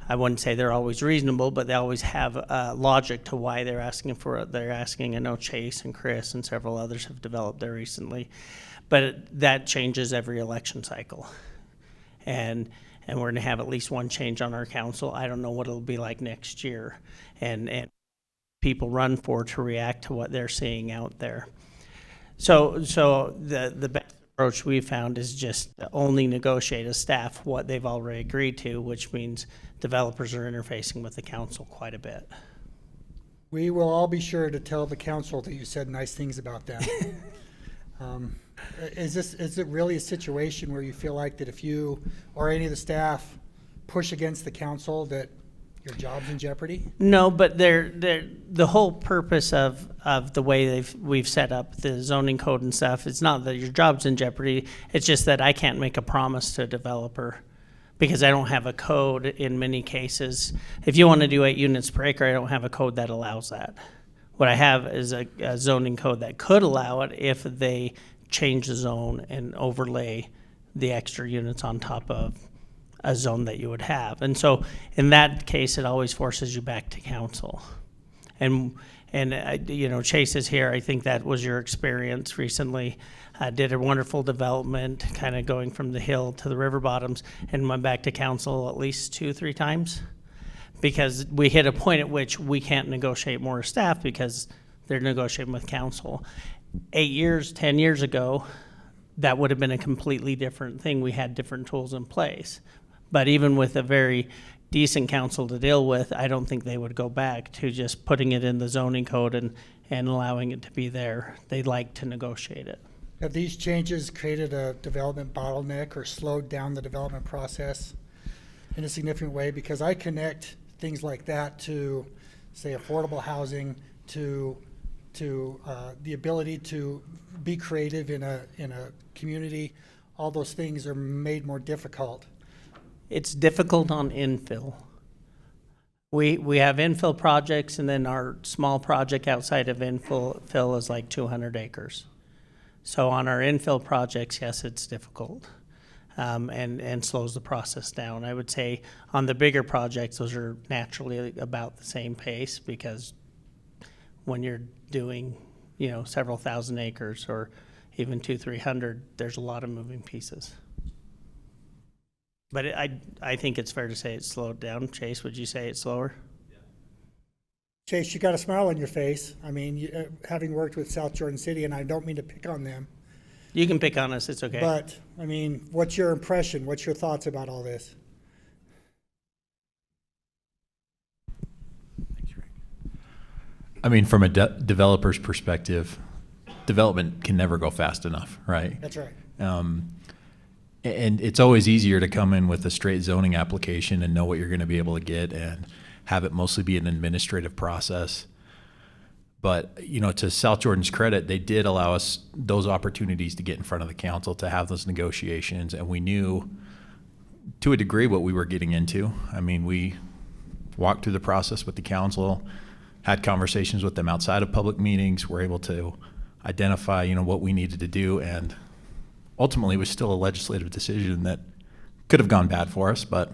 I wouldn't say they're always reasonable, but they always have logic to why they're asking for it. They're asking. I know Chase and Chris and several others have developed there recently, but that changes every election cycle. And we're going to have at least one change on our council. I don't know what it'll be like next year. And people run for to react to what they're seeing out there. So the best approach we've found is just to only negotiate as staff what they've already agreed to, which means developers are interfacing with the council quite a bit. We will all be sure to tell the council that you said nice things about them. Is it really a situation where you feel like that if you or any of the staff push against the council that your job's in jeopardy? No, but the whole purpose of the way we've set up the zoning code and stuff, it's not that your job's in jeopardy. It's just that I can't make a promise to a developer because I don't have a code in many cases. If you want to do 8 units per acre, I don't have a code that allows that. What I have is a zoning code that could allow it if they change the zone and overlay the extra units on top of a zone that you would have. And so in that case, it always forces you back to council. And Chase is here. I think that was your experience recently. Did a wonderful development, kind of going from the hill to the river bottoms, and went back to council at least 2-3 times because we hit a point at which we can't negotiate more staff because they're negotiating with council. 8 years, 10 years ago, that would have been a completely different thing. We had different tools in place. But even with a very decent council to deal with, I don't think they would go back to just putting it in the zoning code and allowing it to be there. They'd like to negotiate it. Have these changes created a development bottleneck or slowed down the development process in a significant way? Because I connect things like that to, say, affordable housing, to the ability to be creative in a community. All those things are made more difficult. It's difficult on infill. We have infill projects, and then our small project outside of infill is like 200 acres. So on our infill projects, yes, it's difficult and slows the process down. I would say on the bigger projects, those are naturally about the same pace because when you're doing, several thousand acres or even 200-300, there's a lot of moving pieces. But I think it's fair to say it's slowed down. Chase, would you say it's slower? Chase, you got a smile on your face. I mean, having worked with South Jordan City, and I don't mean to pick on them, You can pick on us, it's okay. but, I mean, what's your impression? What's your thoughts about all this? I mean, from a developer's perspective, development can never go fast enough, right? That's right. And it's always easier to come in with a straight zoning application and know what you're going to be able to get and have it mostly be an administrative process. But, you know, to South Jordan's credit, they did allow us those opportunities to get in front of the council, to have those negotiations, and we knew to a degree what we were getting into. I mean, we walked through the process with the council, had conversations with them outside of public meetings, were able to identify, you know, what we needed to do, and ultimately it was still a legislative decision that could have gone bad for us, but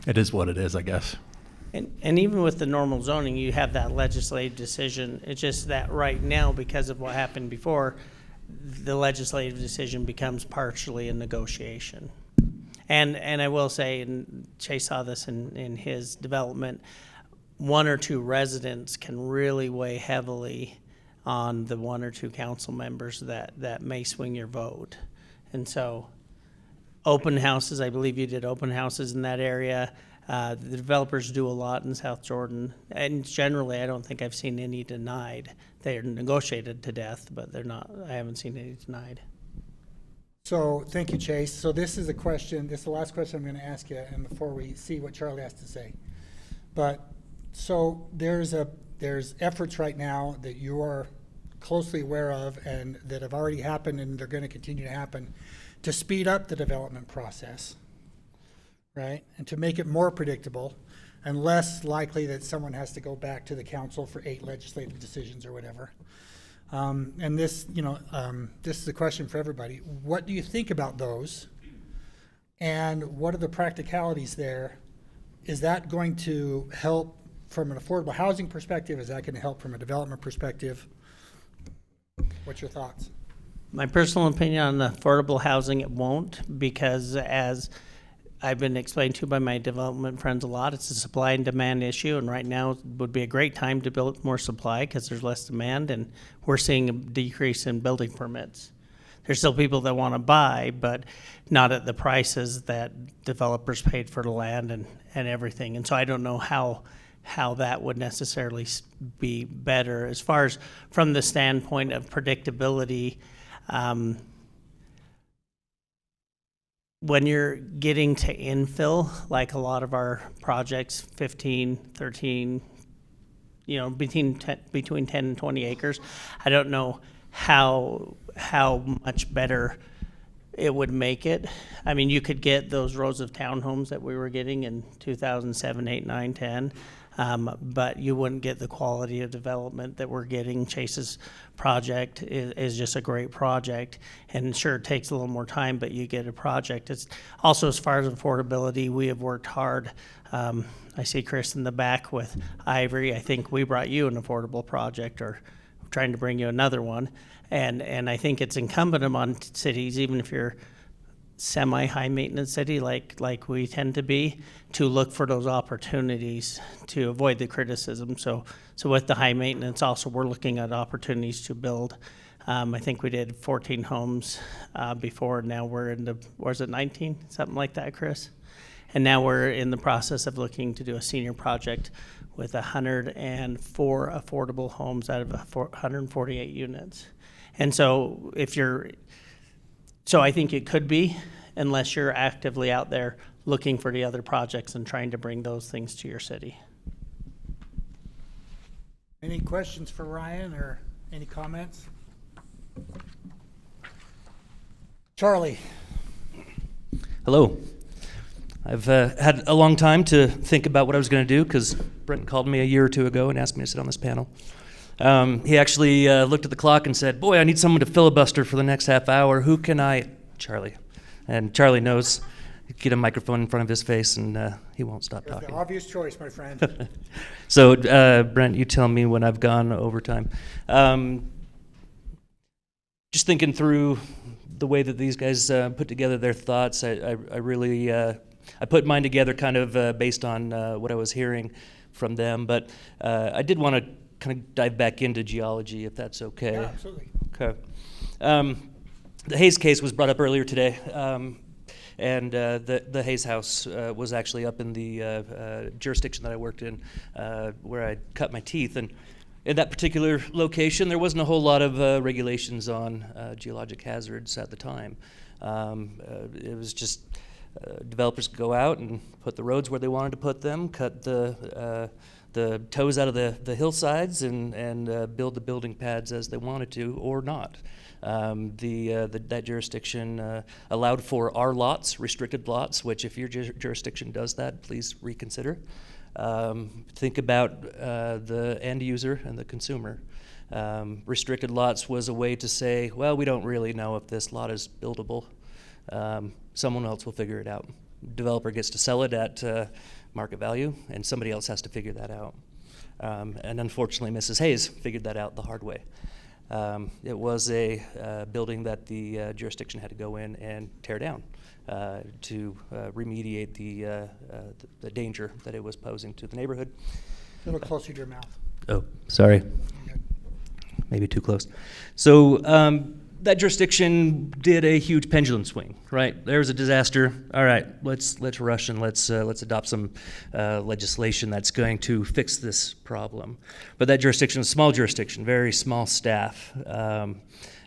it is what it is, I guess. And even with the normal zoning, you have that legislative decision. It's just that right now, because of what happened before, the legislative decision becomes partially a negotiation. And I will say, and Chase saw this in his development, one or two residents can really weigh heavily on the one or two council members that may swing your vote. And so open houses, I believe you did open houses in that area. The developers do a lot in South Jordan, and generally, I don't think I've seen any denied. They are negotiated to death, but they're not. I haven't seen any denied. So, thank you, Chase. So this is a question, this is the last question I'm going to ask you, and before we see what Charlie has to say. But, so there's efforts right now that you are closely aware of and that have already happened and they're going to continue to happen to speed up the development process, right? And to make it more predictable and less likely that someone has to go back to the council for 8 legislative decisions or whatever. And this, this is a question for everybody. What do you think about those? And what are the practicalities there? Is that going to help from an affordable housing perspective? Is that going to help from a development perspective? What's your thoughts? My personal opinion on the affordable housing, it won't, because as I've been explained to by my development friends a lot, it's a supply and demand issue, and right now would be a great time to build more supply because there's less demand, and we're seeing a decrease in building permits. There's still people that want to buy, but not at the prices that developers paid for the land and everything. And so I don't know how that would necessarily be better. As far as from the standpoint of predictability, when you're getting to infill, like a lot of our projects, 15, 13, between 10 and 20 acres, I don't know how much better it would make it. I mean, you could get those rows of townhomes that we were getting in 2007, 8, 9, 10, but you wouldn't get the quality of development that we're getting. Chase's project is just a great project, and sure, it takes a little more time, but you get a project. It's also, as far as affordability, we have worked hard. I see Chris in the back with Ivory. I think we brought you an affordable project, or trying to bring you another one, and I think it's incumbent upon cities, even if you're semi-high maintenance city like we tend to be, to look for those opportunities to avoid the criticism. So with the high maintenance, also we're looking at opportunities to build. I think we did 14 homes before. Now we're into, was it 19? Something like that, Chris? And now we're in the process of looking to do a senior project with 104 affordable homes out of 148 units. And so so I think it could be, unless you're actively out there looking for the other projects and trying to bring those things to your city. Any questions for Ryan or any comments? Charlie. Hello. I've had a long time to think about what I was going to do because Brent called me a year or two ago and asked me to sit on this panel. He actually looked at the clock and said, "Boy, I need someone to filibuster for the next half hour. Who can I?" Charlie. And Charlie knows. Get a microphone in front of his face and he won't stop There's talking. the obvious choice, my friend. So, Brent, you tell me when I've gone over time. just thinking through the way that these guys put together their thoughts, I really I put mine together kind of based on what I was hearing from them. But I did want to kind of dive back into geology, if that's okay. Yeah, absolutely. Okay. The Hayes case was brought up earlier today, and the Hayes house was actually up in the jurisdiction that I worked in, where I cut my teeth. And in that particular location, there wasn't a whole lot of regulations on geologic hazards at the time. It was just developers could go out and put the roads where they wanted to put them, cut the toes out of the hillsides, and build the building pads as they wanted to, or not. That jurisdiction allowed for R lots, restricted lots, which if your jurisdiction does that, please reconsider. Think about the end user and the consumer. Restricted lots was a way to say, well, we don't really know if this lot is buildable. Someone else will figure it out. Developer gets to sell it at market value, and somebody else has to figure that out. And unfortunately, Mrs. Hayes figured that out the hard way. It was a building that the jurisdiction had to go in and tear down to remediate the danger that it was posing to the neighborhood. A little closer to your mouth. Oh, sorry. Maybe too close. So that jurisdiction did a huge pendulum swing, right? There's a disaster. All right, let's rush and let's adopt some legislation that's going to fix this problem. But that jurisdiction is a small jurisdiction, very small staff,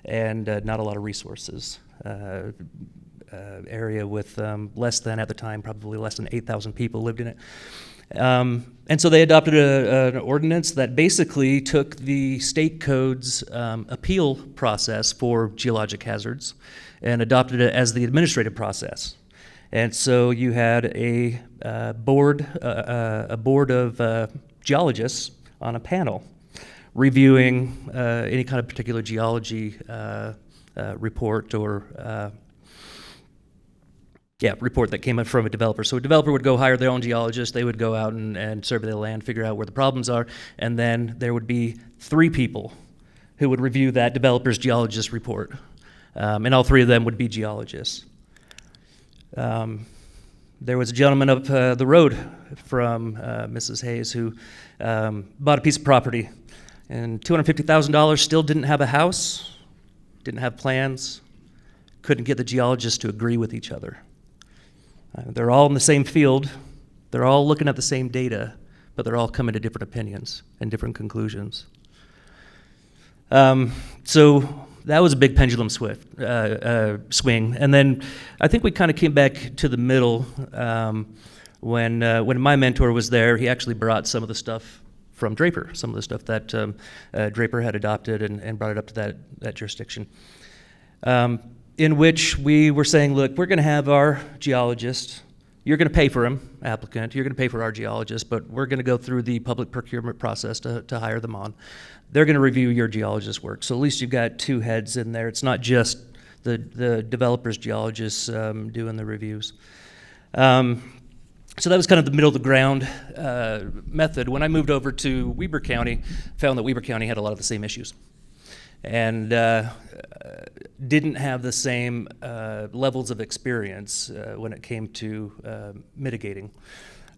and not a lot of resources. Area with less than, at the time, probably less than 8,000 people lived in it. And so they adopted an ordinance that basically took the state code's appeal process for geologic hazards and adopted it as the administrative process. And so you had a board of geologists on a panel reviewing any kind of particular geology report or report that came up from a developer. So a developer would go hire their own geologist, they would go out and survey the land, figure out where the problems are, and then there would be 3 people who would review that developer's geologist report. And all 3 of them would be geologists. There was a gentleman up the road from Mrs. Hayes who bought a piece of property, and $250,000, still didn't have a house, didn't have plans, couldn't get the geologists to agree with each other. They're all in the same field, they're all looking at the same data, but they're all coming to different opinions and different conclusions. So that was a big pendulum swing. And then I think we kind of came back to the middle when my mentor was there. He actually brought some of the stuff from Draper, some of the stuff that Draper had adopted and brought it up to that jurisdiction. In which we were saying, look, we're going to have our geologist. You're going to pay for him, applicant. You're going to pay for our geologist, but we're going to go through the public procurement process to hire them on. They're going to review your geologist's work. So at least you've got 2 heads in there. It's not just the developer's geologists doing the reviews. So that was kind of the middle of the ground method. When I moved over to Weber County, found that Weber County had a lot of the same issues. And didn't have the same levels of experience when it came to mitigating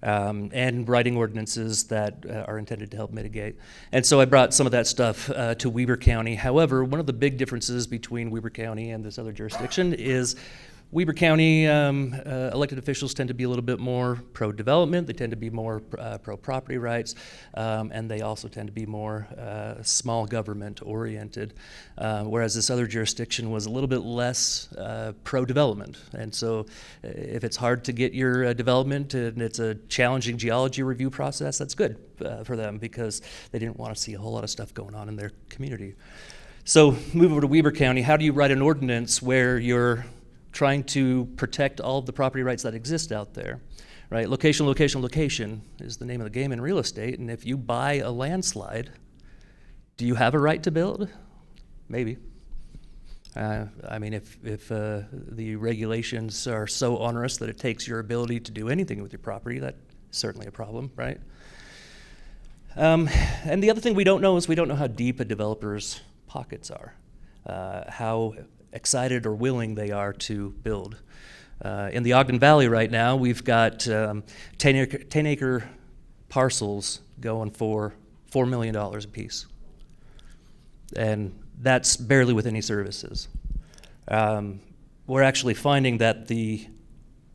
and writing ordinances that are intended to help mitigate. And so I brought some of that stuff to Weber County. However, one of the big differences between Weber County and this other jurisdiction is Weber County elected officials tend to be a little bit more pro-development. They tend to be more pro-property rights, and they also tend to be more small government-oriented, whereas this other jurisdiction was a little bit less pro-development. And so if it's hard to get your development and it's a challenging geology review process, that's good for them because they didn't want to see a whole lot of stuff going on in their community. So move over to Weber County. How do you write an ordinance where you're trying to protect all of the property rights that exist out there, right? Location, location, location is the name of the game in real estate. And if you buy a landslide, do you have a right to build? Maybe. I mean, if the regulations are so onerous that it takes your ability to do anything with your property, that's certainly a problem, right? And the other thing we don't know is we don't know how deep a developer's pockets are. how excited or willing they are to build. In the Ogden Valley right now, we've got 10-acre parcels going for $4 million a piece. And that's barely with any services. We're actually finding that the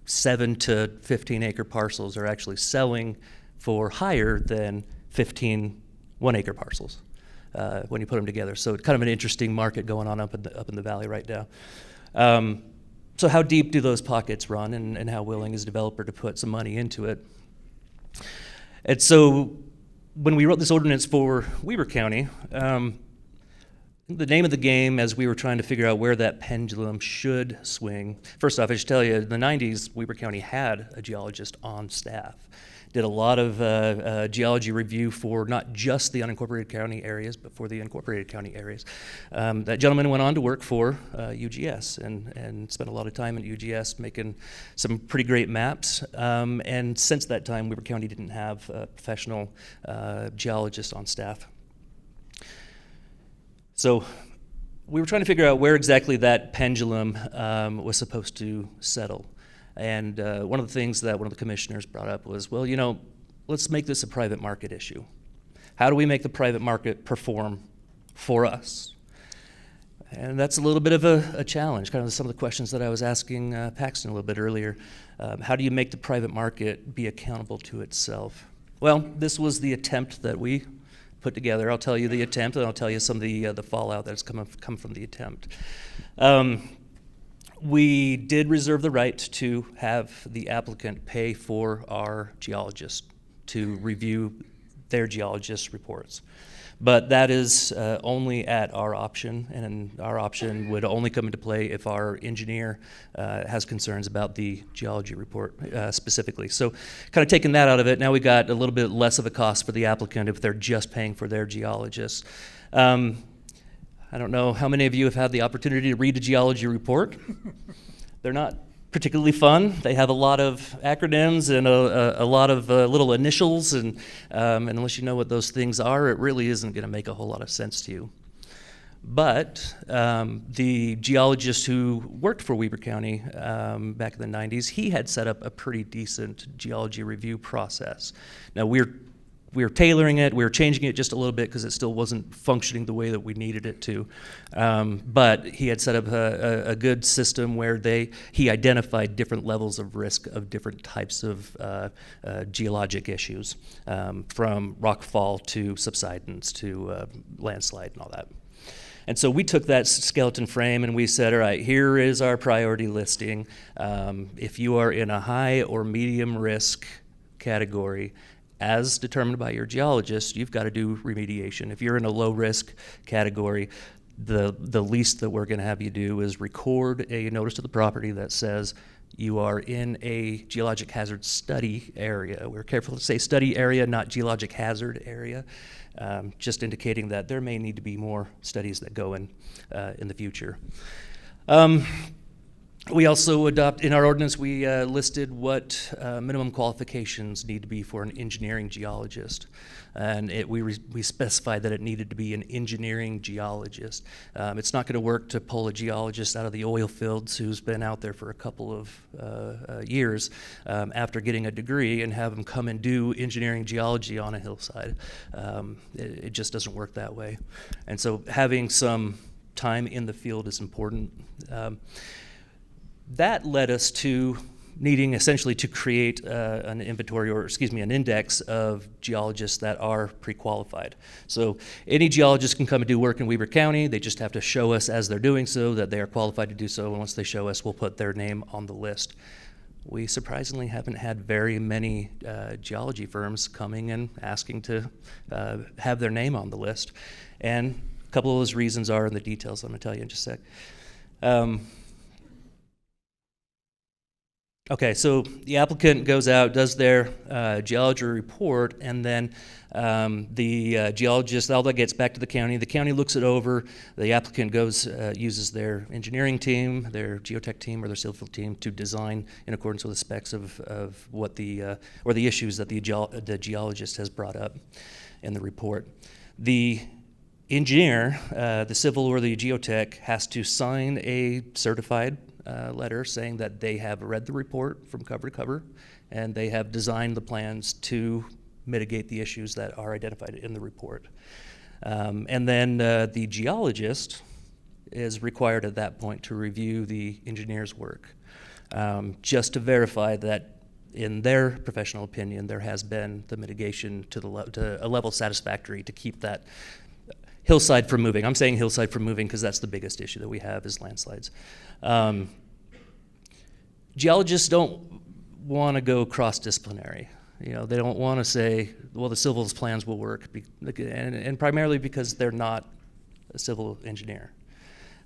7 to 15-acre parcels are actually selling for higher than 15 1-acre parcels when you put them together. So it's kind of an interesting market going on up in the valley right now. So how deep do those pockets run, and how willing is a developer to put some money into it? And so when we wrote this ordinance for Weber County, the name of the game as we were trying to figure out where that pendulum should swing. First off, I should tell you, in the 90s, Weber County had a geologist on staff. Did a lot of geology review for not just the unincorporated county areas, but for the incorporated county areas. That gentleman went on to work for UGS and spent a lot of time at UGS making some pretty great maps. And since that time, Weber County didn't have a professional geologist on staff. So we were trying to figure out where exactly that pendulum was supposed to settle. And one of the things that one of the commissioners brought up was, well, let's make this a private market issue. How do we make the private market perform for us? And that's a little bit of a challenge, kind of some of the questions that I was asking Paxton a little bit earlier. How do you make the private market be accountable to itself? Well, this was the attempt that we put together. I'll tell you the attempt, and I'll tell you some of the fallout that's come from the attempt. We did reserve the right to have the applicant pay for our geologist to review their geologist reports. But that is only at our option, and our option would only come into play if our engineer has concerns about the geology report specifically. So kind of taking that out of it, now we got a little bit less of a cost for the applicant if they're just paying for their geologist. I don't know how many of you have had the opportunity to read a geology report. They're not particularly fun. They have a lot of acronyms and a lot of little initials, and unless you know what those things are, it really isn't going to make a whole lot of sense to you. But the geologist who worked for Weber County back in the 90s, he had set up a pretty decent geology review process. Now we were tailoring it, we were changing it just a little bit because it still wasn't functioning the way that we needed it to. But he had set up a good system where he identified different levels of risk of different types of geologic issues, from rockfall to subsidence to landslide and all that. And so we took that skeleton frame and we said, all right, here is our priority listing. If you are in a high or medium risk category, as determined by your geologist, you've got to do remediation. If you're in a low risk category, the least that we're going to have you do is record a notice to the property that says you are in a geologic hazard study area. We're careful to say study area, not geologic hazard area, just indicating that there may need to be more studies that go in the future. We also in our ordinance, we listed what minimum qualifications need to be for an engineering geologist. And we specified that it needed to be an engineering geologist. It's not going to work to pull a geologist out of the oil fields who's been out there for a couple of years after getting a degree and have them come and do engineering geology on a hillside. It just doesn't work that way. And so having some time in the field is important. That led us to needing essentially to create an inventory, or an index of geologists that are pre-qualified. So any geologist can come and do work in Weber County. They just have to show us as they're doing so that they are qualified to do so. And once they show us, we'll put their name on the list. We surprisingly haven't had very many geology firms coming and asking to have their name on the list. And a couple of those reasons are in the details I'm going to tell you in just a sec. Okay, so the applicant goes out, does their geology report, and then the geologist, all that gets back to the county. The county looks it over. The applicant goes, uses their engineering team, their geotech team, or their civil field team to design in accordance with the specs of what or the issues that the geologist has brought up in the report. The engineer, the civil or the geotech, has to sign a certified letter saying that they have read the report from cover to cover and they have designed the plans to mitigate the issues that are identified in the report. And then the geologist is required at that point to review the engineer's work, just to verify that in their professional opinion there has been the mitigation to a level satisfactory to keep that hillside from moving. I'm saying hillside from moving because that's the biggest issue that we have is landslides. Geologists don't want to go cross-disciplinary. You know, they don't want to say, well, the civils plans will work, and primarily because they're not a civil engineer.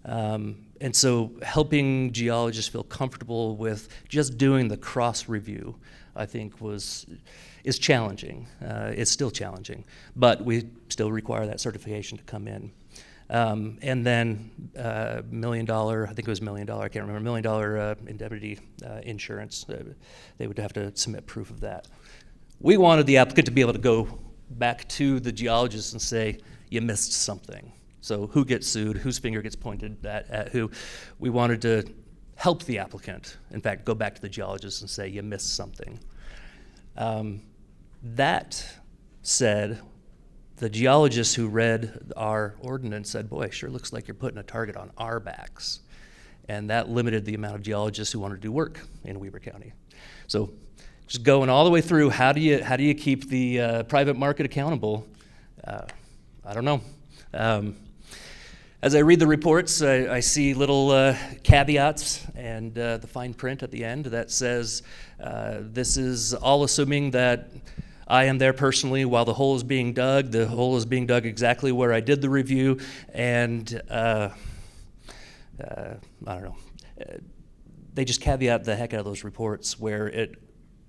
And so helping geologists feel comfortable with just doing the cross review, I think is challenging. It's still challenging, but we still require that certification to come in. And then $1 million, I think it was $1 million, I can't remember, $1 million indemnity insurance. They would have to submit proof of that. We wanted the applicant to be able to go back to the geologist and say, you missed something. So who gets sued, whose finger gets pointed at who? We wanted to help the applicant, in fact, go back to the geologist and say, you missed something. That said, the geologist who read our ordinance said, boy, sure looks like you're putting a target on our backs. And that limited the amount of geologists who wanted to do work in Weber County. So just going all the way through, how do you keep the private market accountable? I don't know. As I read the reports, I see little caveats and the fine print at the end that says, this is all assuming that I am there personally while the hole is being dug. The hole is being dug exactly where I did the review, and I don't know. They just caveat the heck out of those reports where it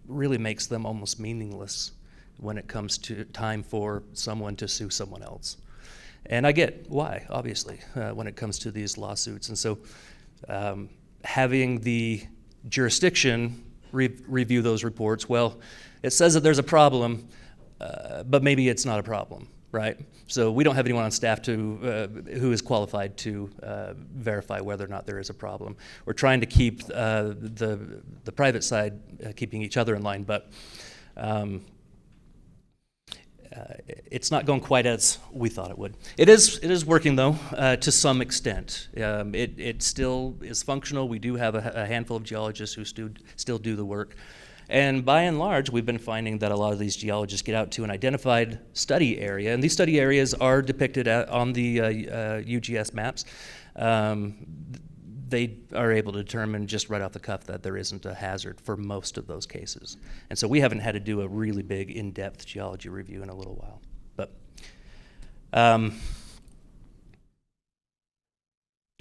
really makes them almost meaningless when it comes to time for someone to sue someone else. And I get why, obviously, when it comes to these lawsuits. And so having the jurisdiction review those reports, well, it says that there's a problem, but maybe it's not a problem, right? So we don't have anyone on staff who is qualified to verify whether or not there is a problem. We're trying to keep the private side keeping each other in line, but it's not going quite as we thought it would. It is working though, to some extent. It still is functional. We do have a handful of geologists who still do the work. And by and large, we've been finding that a lot of these geologists get out to an identified study area, and these study areas are depicted on the UGS maps. They are able to determine just right off the cuff that there isn't a hazard for most of those cases. And so we haven't had to do a really big in-depth geology review in a little while. But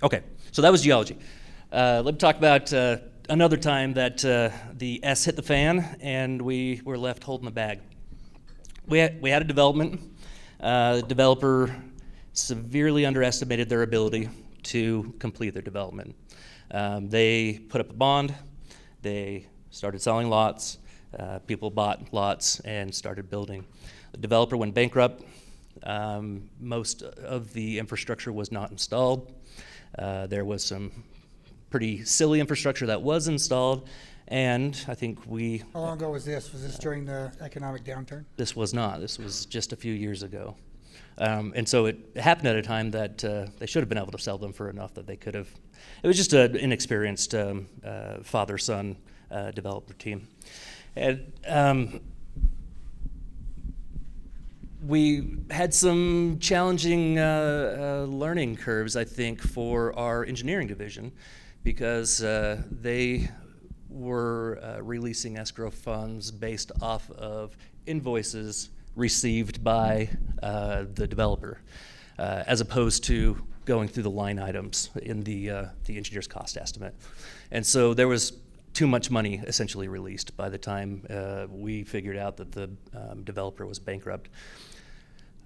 okay, so that was geology. Let me talk about another time that the S hit the fan and we were left holding the bag. We had a development. The developer severely underestimated their ability to complete their development. They put up a bond, they started selling lots, people bought lots and started building. The developer went bankrupt. Most of the infrastructure was not installed. There was some pretty silly infrastructure that was installed, and I think How long ago was this? Was this during the economic downturn? This was not. This was just a few years ago. And so it happened at a time that they should have been able to sell them for enough that they could have. It was just an inexperienced father-son developer team. And we had some challenging learning curves, I think, for our engineering division because they were releasing escrow funds based off of invoices received by the developer, as opposed to going through the line items in the engineer's cost estimate. And so there was too much money essentially released by the time we figured out that the developer was bankrupt.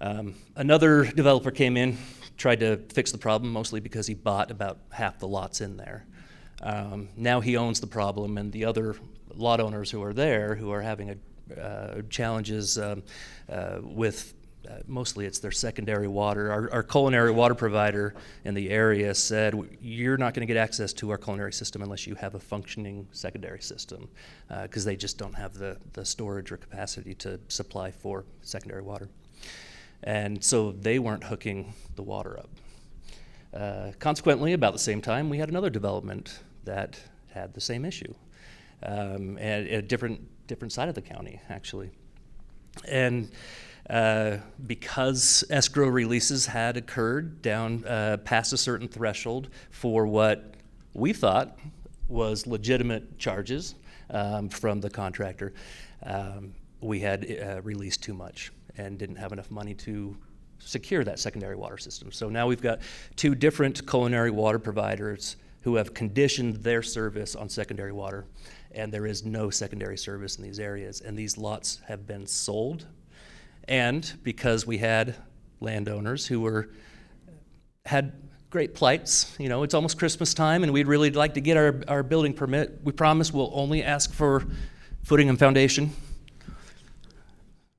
Another developer came in, tried to fix the problem, mostly because he bought about half the lots in there. Now he owns the problem, and the other lot owners who are there, who are having challenges with mostly it's their secondary water. Our culinary water provider in the area said, you're not going to get access to our culinary system unless you have a functioning secondary system, because they just don't have the storage or capacity to supply for secondary water. And so they weren't hooking the water up. Consequently, about the same time, we had another development that had the same issue, and at a different side of the county, actually. And because escrow releases had occurred down past a certain threshold for what we thought was legitimate charges from the contractor, we had released too much and didn't have enough money to secure that secondary water system. So now we've got two different culinary water providers who have conditioned their service on secondary water, and there is no secondary service in these areas, and these lots have been sold. And because we had landowners who had great plights, you know, it's almost Christmas time and we'd really like to get our building permit, we promise we'll only ask for footing and foundation.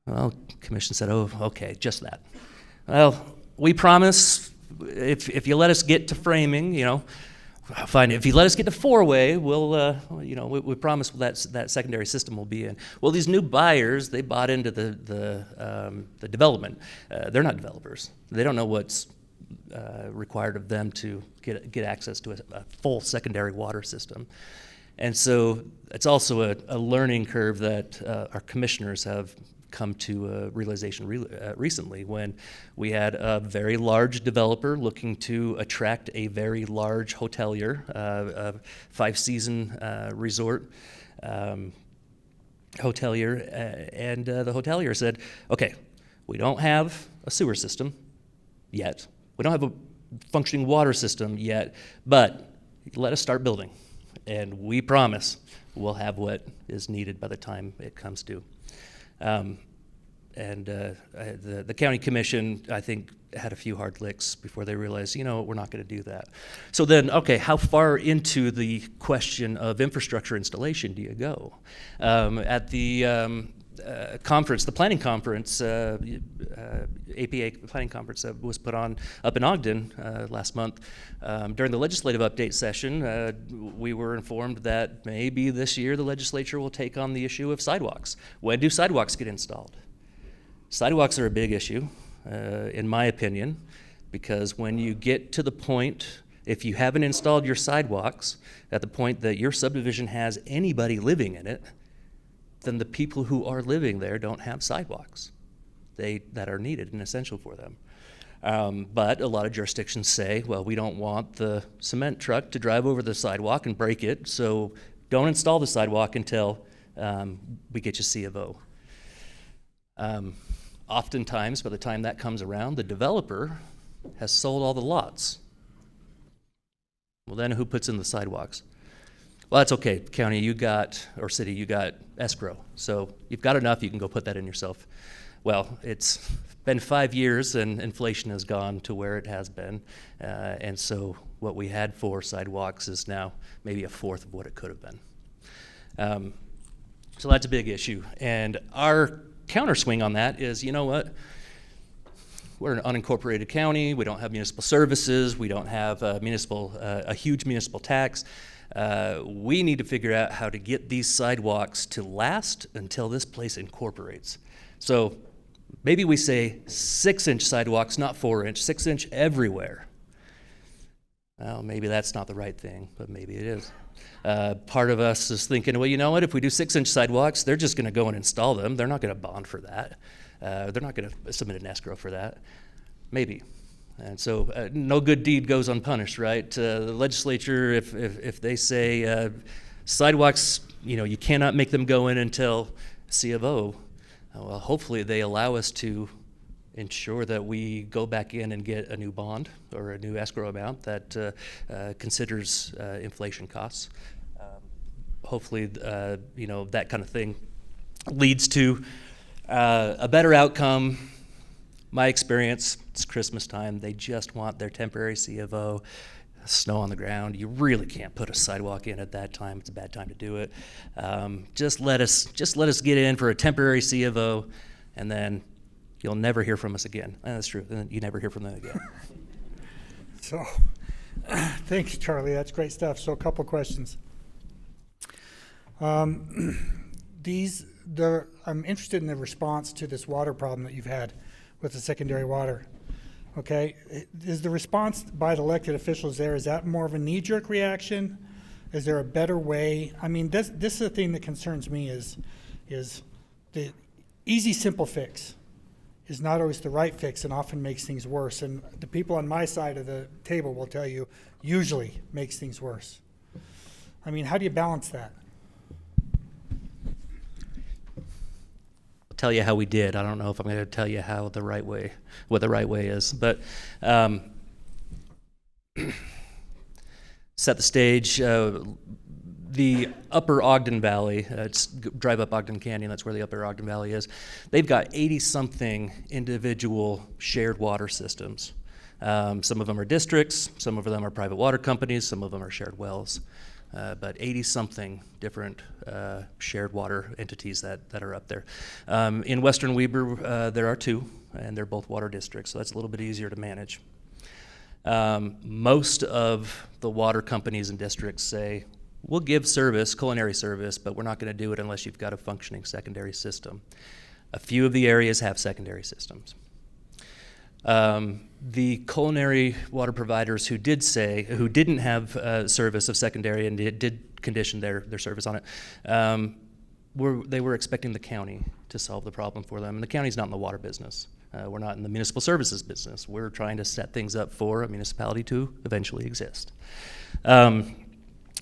Well, commission said, oh, okay, just that. Well, we promise if you let us get to framing, you know, fine. If you let us get to four-way, we'll, you know, we promise that secondary system will be in. Well, these new buyers, they bought into the development. They're not developers. They don't know what's required of them to get access to a full secondary water system. And so it's also a learning curve that our commissioners have come to a realization recently, when we had a very large developer looking to attract a very large hotelier, a five-season resort hotelier, and the hotelier said, okay, we don't have a sewer system yet. We don't have a functioning water system yet, but let us start building, and we promise we'll have what is needed by the time it comes due. The county commission, I think, had a few hard licks before they realized, you know, we're not going to do that. So then, okay, how far into the question of infrastructure installation do you go? At the conference, the planning conference, APA planning conference that was put on up in Ogden last month, during the legislative update session, we were informed that maybe this year the legislature will take on the issue of sidewalks. When do sidewalks get installed? Sidewalks are a big issue, in my opinion, because when you get to the point, if you haven't installed your sidewalks at the point that your subdivision has anybody living in it, then the people who are living there don't have sidewalks that are needed and essential for them. But a lot of jurisdictions say, well, we don't want the cement truck to drive over the sidewalk and break it, so don't install the sidewalk until we get you C of O. Oftentimes, by the time that comes around, the developer has sold all the lots. Well, then who puts in the sidewalks? Well, that's okay, county, or city, you got escrow. So you've got enough, you can go put that in yourself. Well, it's been 5 years and inflation has gone to where it has been. And so what we had for sidewalks is now maybe a fourth of what it could have been. So that's a big issue. And our counterswing on that is, you know what? We're an unincorporated county. We don't have municipal services. We don't have a huge municipal tax. We need to figure out how to get these sidewalks to last until this place incorporates. So maybe we say 6-inch sidewalks, not 4-inch, 6-inch everywhere. Well, maybe that's not the right thing, but maybe it is. Part of us is thinking, well, you know what? If we do 6-inch sidewalks, they're just going to go and install them. They're not going to bond for that. They're not going to submit an escrow for that. Maybe. And so no good deed goes unpunished, right? The legislature, if they say sidewalks, you know, you cannot make them go in until C of O, well, hopefully they allow us to ensure that we go back in and get a new bond or a new escrow amount that considers inflation costs. Hopefully, you know, that kind of thing leads to a better outcome. My experience, it's Christmas time. They just want their temporary C of O, snow on the ground. You really can't put a sidewalk in at that time. It's a bad time to do it. Just let us get in for a temporary C of O, and then You'll never hear from us again. And that's true. And you never hear from them again. So, thanks, Charlie. That's great stuff. So, a couple questions. I'm interested in the response to this water problem that you've had with the secondary water. Okay, is the response by the elected officials there, is that more of a knee-jerk reaction? Is there a better way? I mean, this is the thing that concerns me is the easy, simple fix is not always the right fix and often makes things worse. And the people on my side of the table will tell you, usually makes things worse. I mean, how do you balance that? Tell you how we did. I don't know if I'm going to tell you how the right way, what the right way is, but set the stage. The upper Ogden Valley, drive up Ogden Canyon, that's where the upper Ogden Valley is. They've got 80-something individual shared water systems. Some of them are districts, some of them are private water companies, some of them are shared wells. But 80-something different shared water entities that are up there. In Western Weber, there are 2, and they're both water districts, so that's a little bit easier to manage. Most of the water companies and districts say, we'll give service, culinary service, but we're not going to do it unless you've got a functioning secondary system. A few of the areas have secondary systems. The culinary water providers who didn't have service of secondary and did condition their service on it, they were expecting the county to solve the problem for them. And the county's not in the water business. We're not in the municipal services business. We're trying to set things up for a municipality to eventually exist.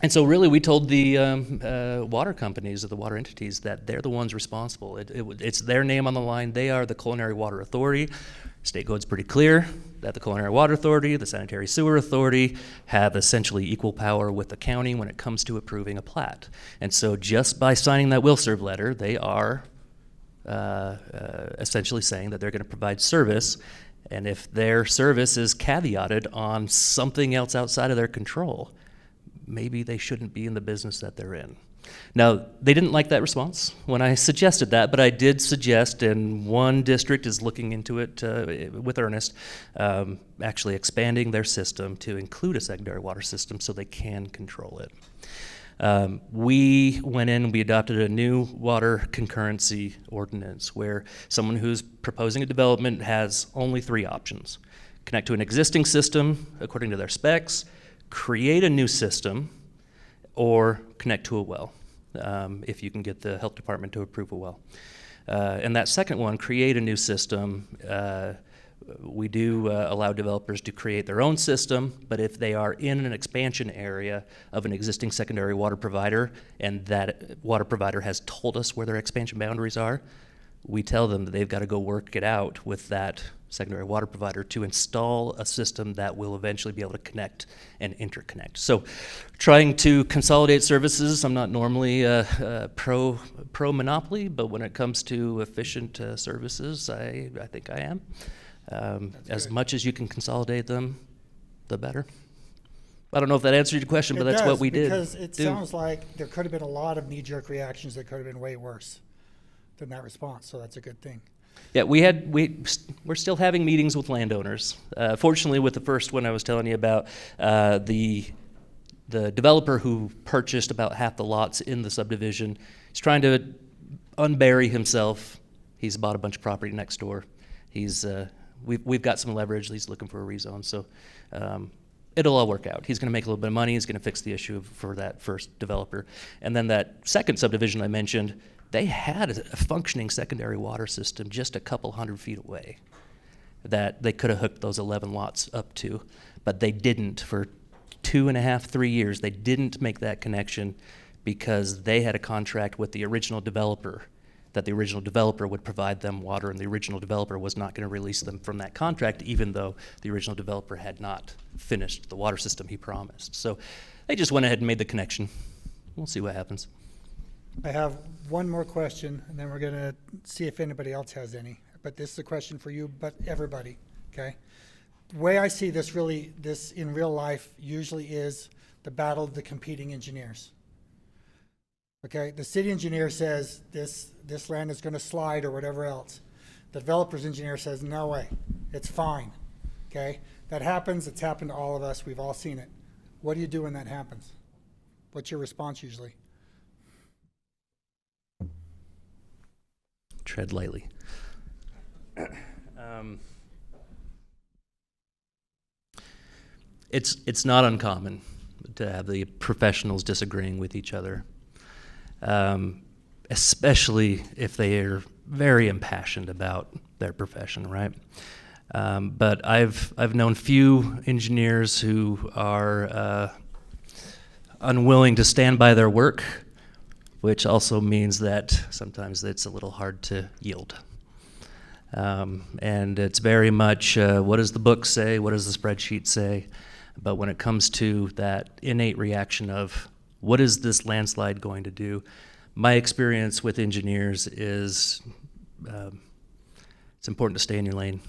And so really we told the water companies or the water entities that they're the ones responsible. It's their name on the line. They are the Culinary Water Authority. State code's pretty clear that the Culinary Water Authority, the Sanitary Sewer Authority have essentially equal power with the county when it comes to approving a plat. And so just by signing that will serve letter, they are essentially saying that they're going to provide service. And if their service is caveated on something else outside of their control, maybe they shouldn't be in the business that they're in. Now, they didn't like that response when I suggested that, but I did suggest, and one district is looking into it with earnest, actually expanding their system to include a secondary water system so they can control it. We went in and we adopted a new water concurrency ordinance where someone who's proposing a development has only 3 options. Connect to an existing system according to their specs, create a new system, or connect to a well, if you can get the health department to approve a well. And that second one, create a new system, we do allow developers to create their own system, but if they are in an expansion area of an existing secondary water provider, and that water provider has told us where their expansion boundaries are, we tell them that they've got to go work it out with that secondary water provider to install a system that will eventually be able to connect and interconnect. So trying to consolidate services, I'm not normally pro monopoly, but when it comes to efficient services, I think I am. As much as you can consolidate them, the better. I don't know if that answered your question, but that's what we did. Because it sounds like there could have been a lot of knee-jerk reactions that could have been way worse than that response, so that's a good thing. Yeah, we're still having meetings with landowners. Fortunately, with the first one I was telling you about, the developer who purchased about half the lots in the subdivision is trying to unbury himself. He's bought a bunch of property next door. We've got some leverage. He's looking for a rezone, so it'll all work out. He's going to make a little bit of money. He's going to fix the issue for that first developer. And then that second subdivision I mentioned, they had a functioning secondary water system just a couple hundred feet away that they could have hooked those 11 lots up to, but they didn't. For 2.5, 3 years, they didn't make that connection because they had a contract with the original developer that the original developer would provide them water, and the original developer was not going to release them from that contract, even though the original developer had not finished the water system he promised. So they just went ahead and made the connection. We'll see what happens. I have one more question, and then we're going to see if anybody else has any. But this is a question for you, but everybody, okay? The way I see this in real life usually is the battle of the competing engineers. Okay, the city engineer says this land is going to slide or whatever else. The developer's engineer says, no way, it's fine, okay? That happens, it's happened to all of us, we've all seen it. What do you do when that happens? What's your response usually? Tread lightly. It's not uncommon to have the professionals disagreeing with each other, especially if they are very impassioned about their profession, right? But I've known few engineers who are unwilling to stand by their work, which also means that sometimes it's a little hard to yield. And it's very much, what does the book say? What does the spreadsheet say? But when it comes to that innate reaction of, what is this landslide going to do? My experience with engineers is it's important to stay in your lane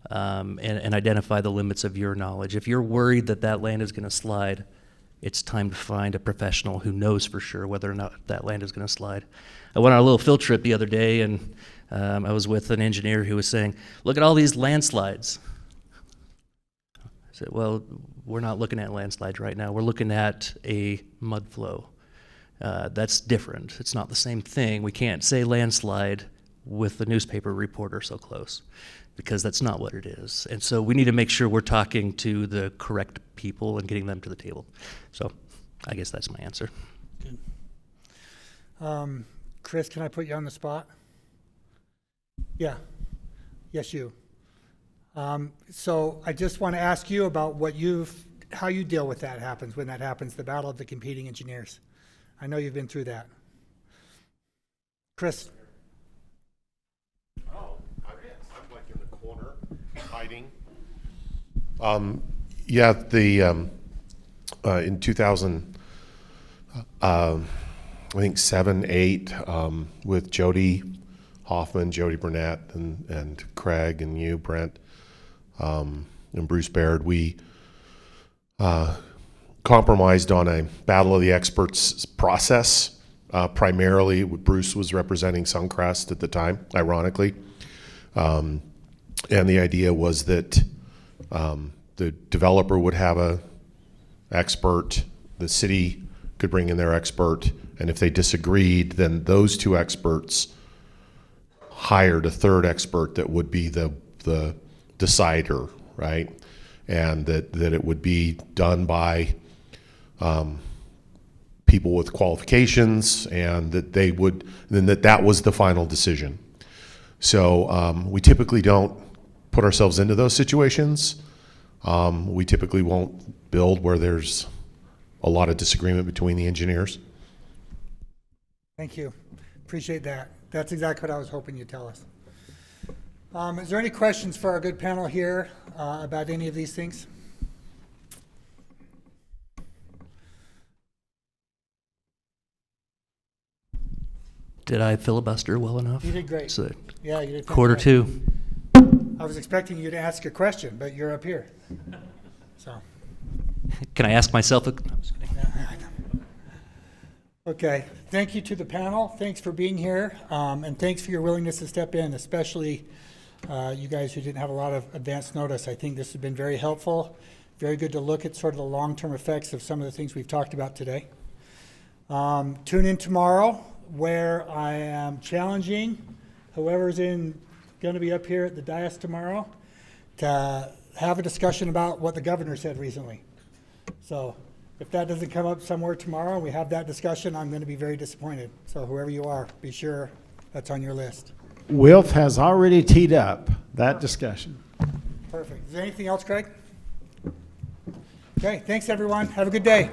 and identify the limits of your knowledge. If you're worried that that land is going to slide, it's time to find a professional who knows for sure whether or not that land is going to slide. I went on a little field trip the other day, and I was with an engineer who was saying, look at all these landslides. I said, well, we're not looking at landslides right now. We're looking at a mud flow. That's different. It's not the same thing. We can't say landslide with the newspaper reporter so close, because that's not what it is. And so we need to make sure we're talking to the correct people and getting them to the table. So I guess that's my answer. Good. Chris, can I put you on the spot? Yeah. Yes, you. So I just want to ask you about how you deal with that happens, when that happens, the battle of the competing engineers. I know you've been through that. Chris. Oh, I'm like in the corner, hiding. Yeah, in 2000, I think 7, 8, with Jody Hoffman, Jody Burnett, and Craig and you, Brent, and Bruce Baird, we compromised on a battle of the experts process. Primarily, Bruce was representing Suncrest at the time, ironically. And the idea was that the developer would have a expert, the city could bring in their expert, and if they disagreed, then those two experts hired a third expert that would be the decider, right? And that it would be done by people with qualifications, and that they would, then that was the final decision. So we typically don't put ourselves into those situations. We typically won't build where there's a lot of disagreement between the engineers. Thank you. Appreciate that. That's exactly what I was hoping you'd tell us. Is there any questions for our good panel here about any of these things? Did I filibuster well enough? You did great. So Yeah, you did. quarter fantastic. 2. I was expecting you to ask a question, but you're up here. So. Can I ask myself a... No, I'm just kidding. Okay, thank you to the panel. Thanks for being here, and thanks for your willingness to step in, especially you guys who didn't have a lot of advance notice. I think this has been very helpful, very good to look at sort of the long-term effects of some of the things we've talked about today. Tune in tomorrow, where I am challenging whoever's going to be up here at the dais tomorrow to have a discussion about what the governor said recently. So if that doesn't come up somewhere tomorrow and we have that discussion, I'm going to be very disappointed. So whoever you are, be sure that's on your list. Wilf has already teed up that discussion. Perfect. Is there anything else, Craig? Okay, thanks everyone. Have a good day.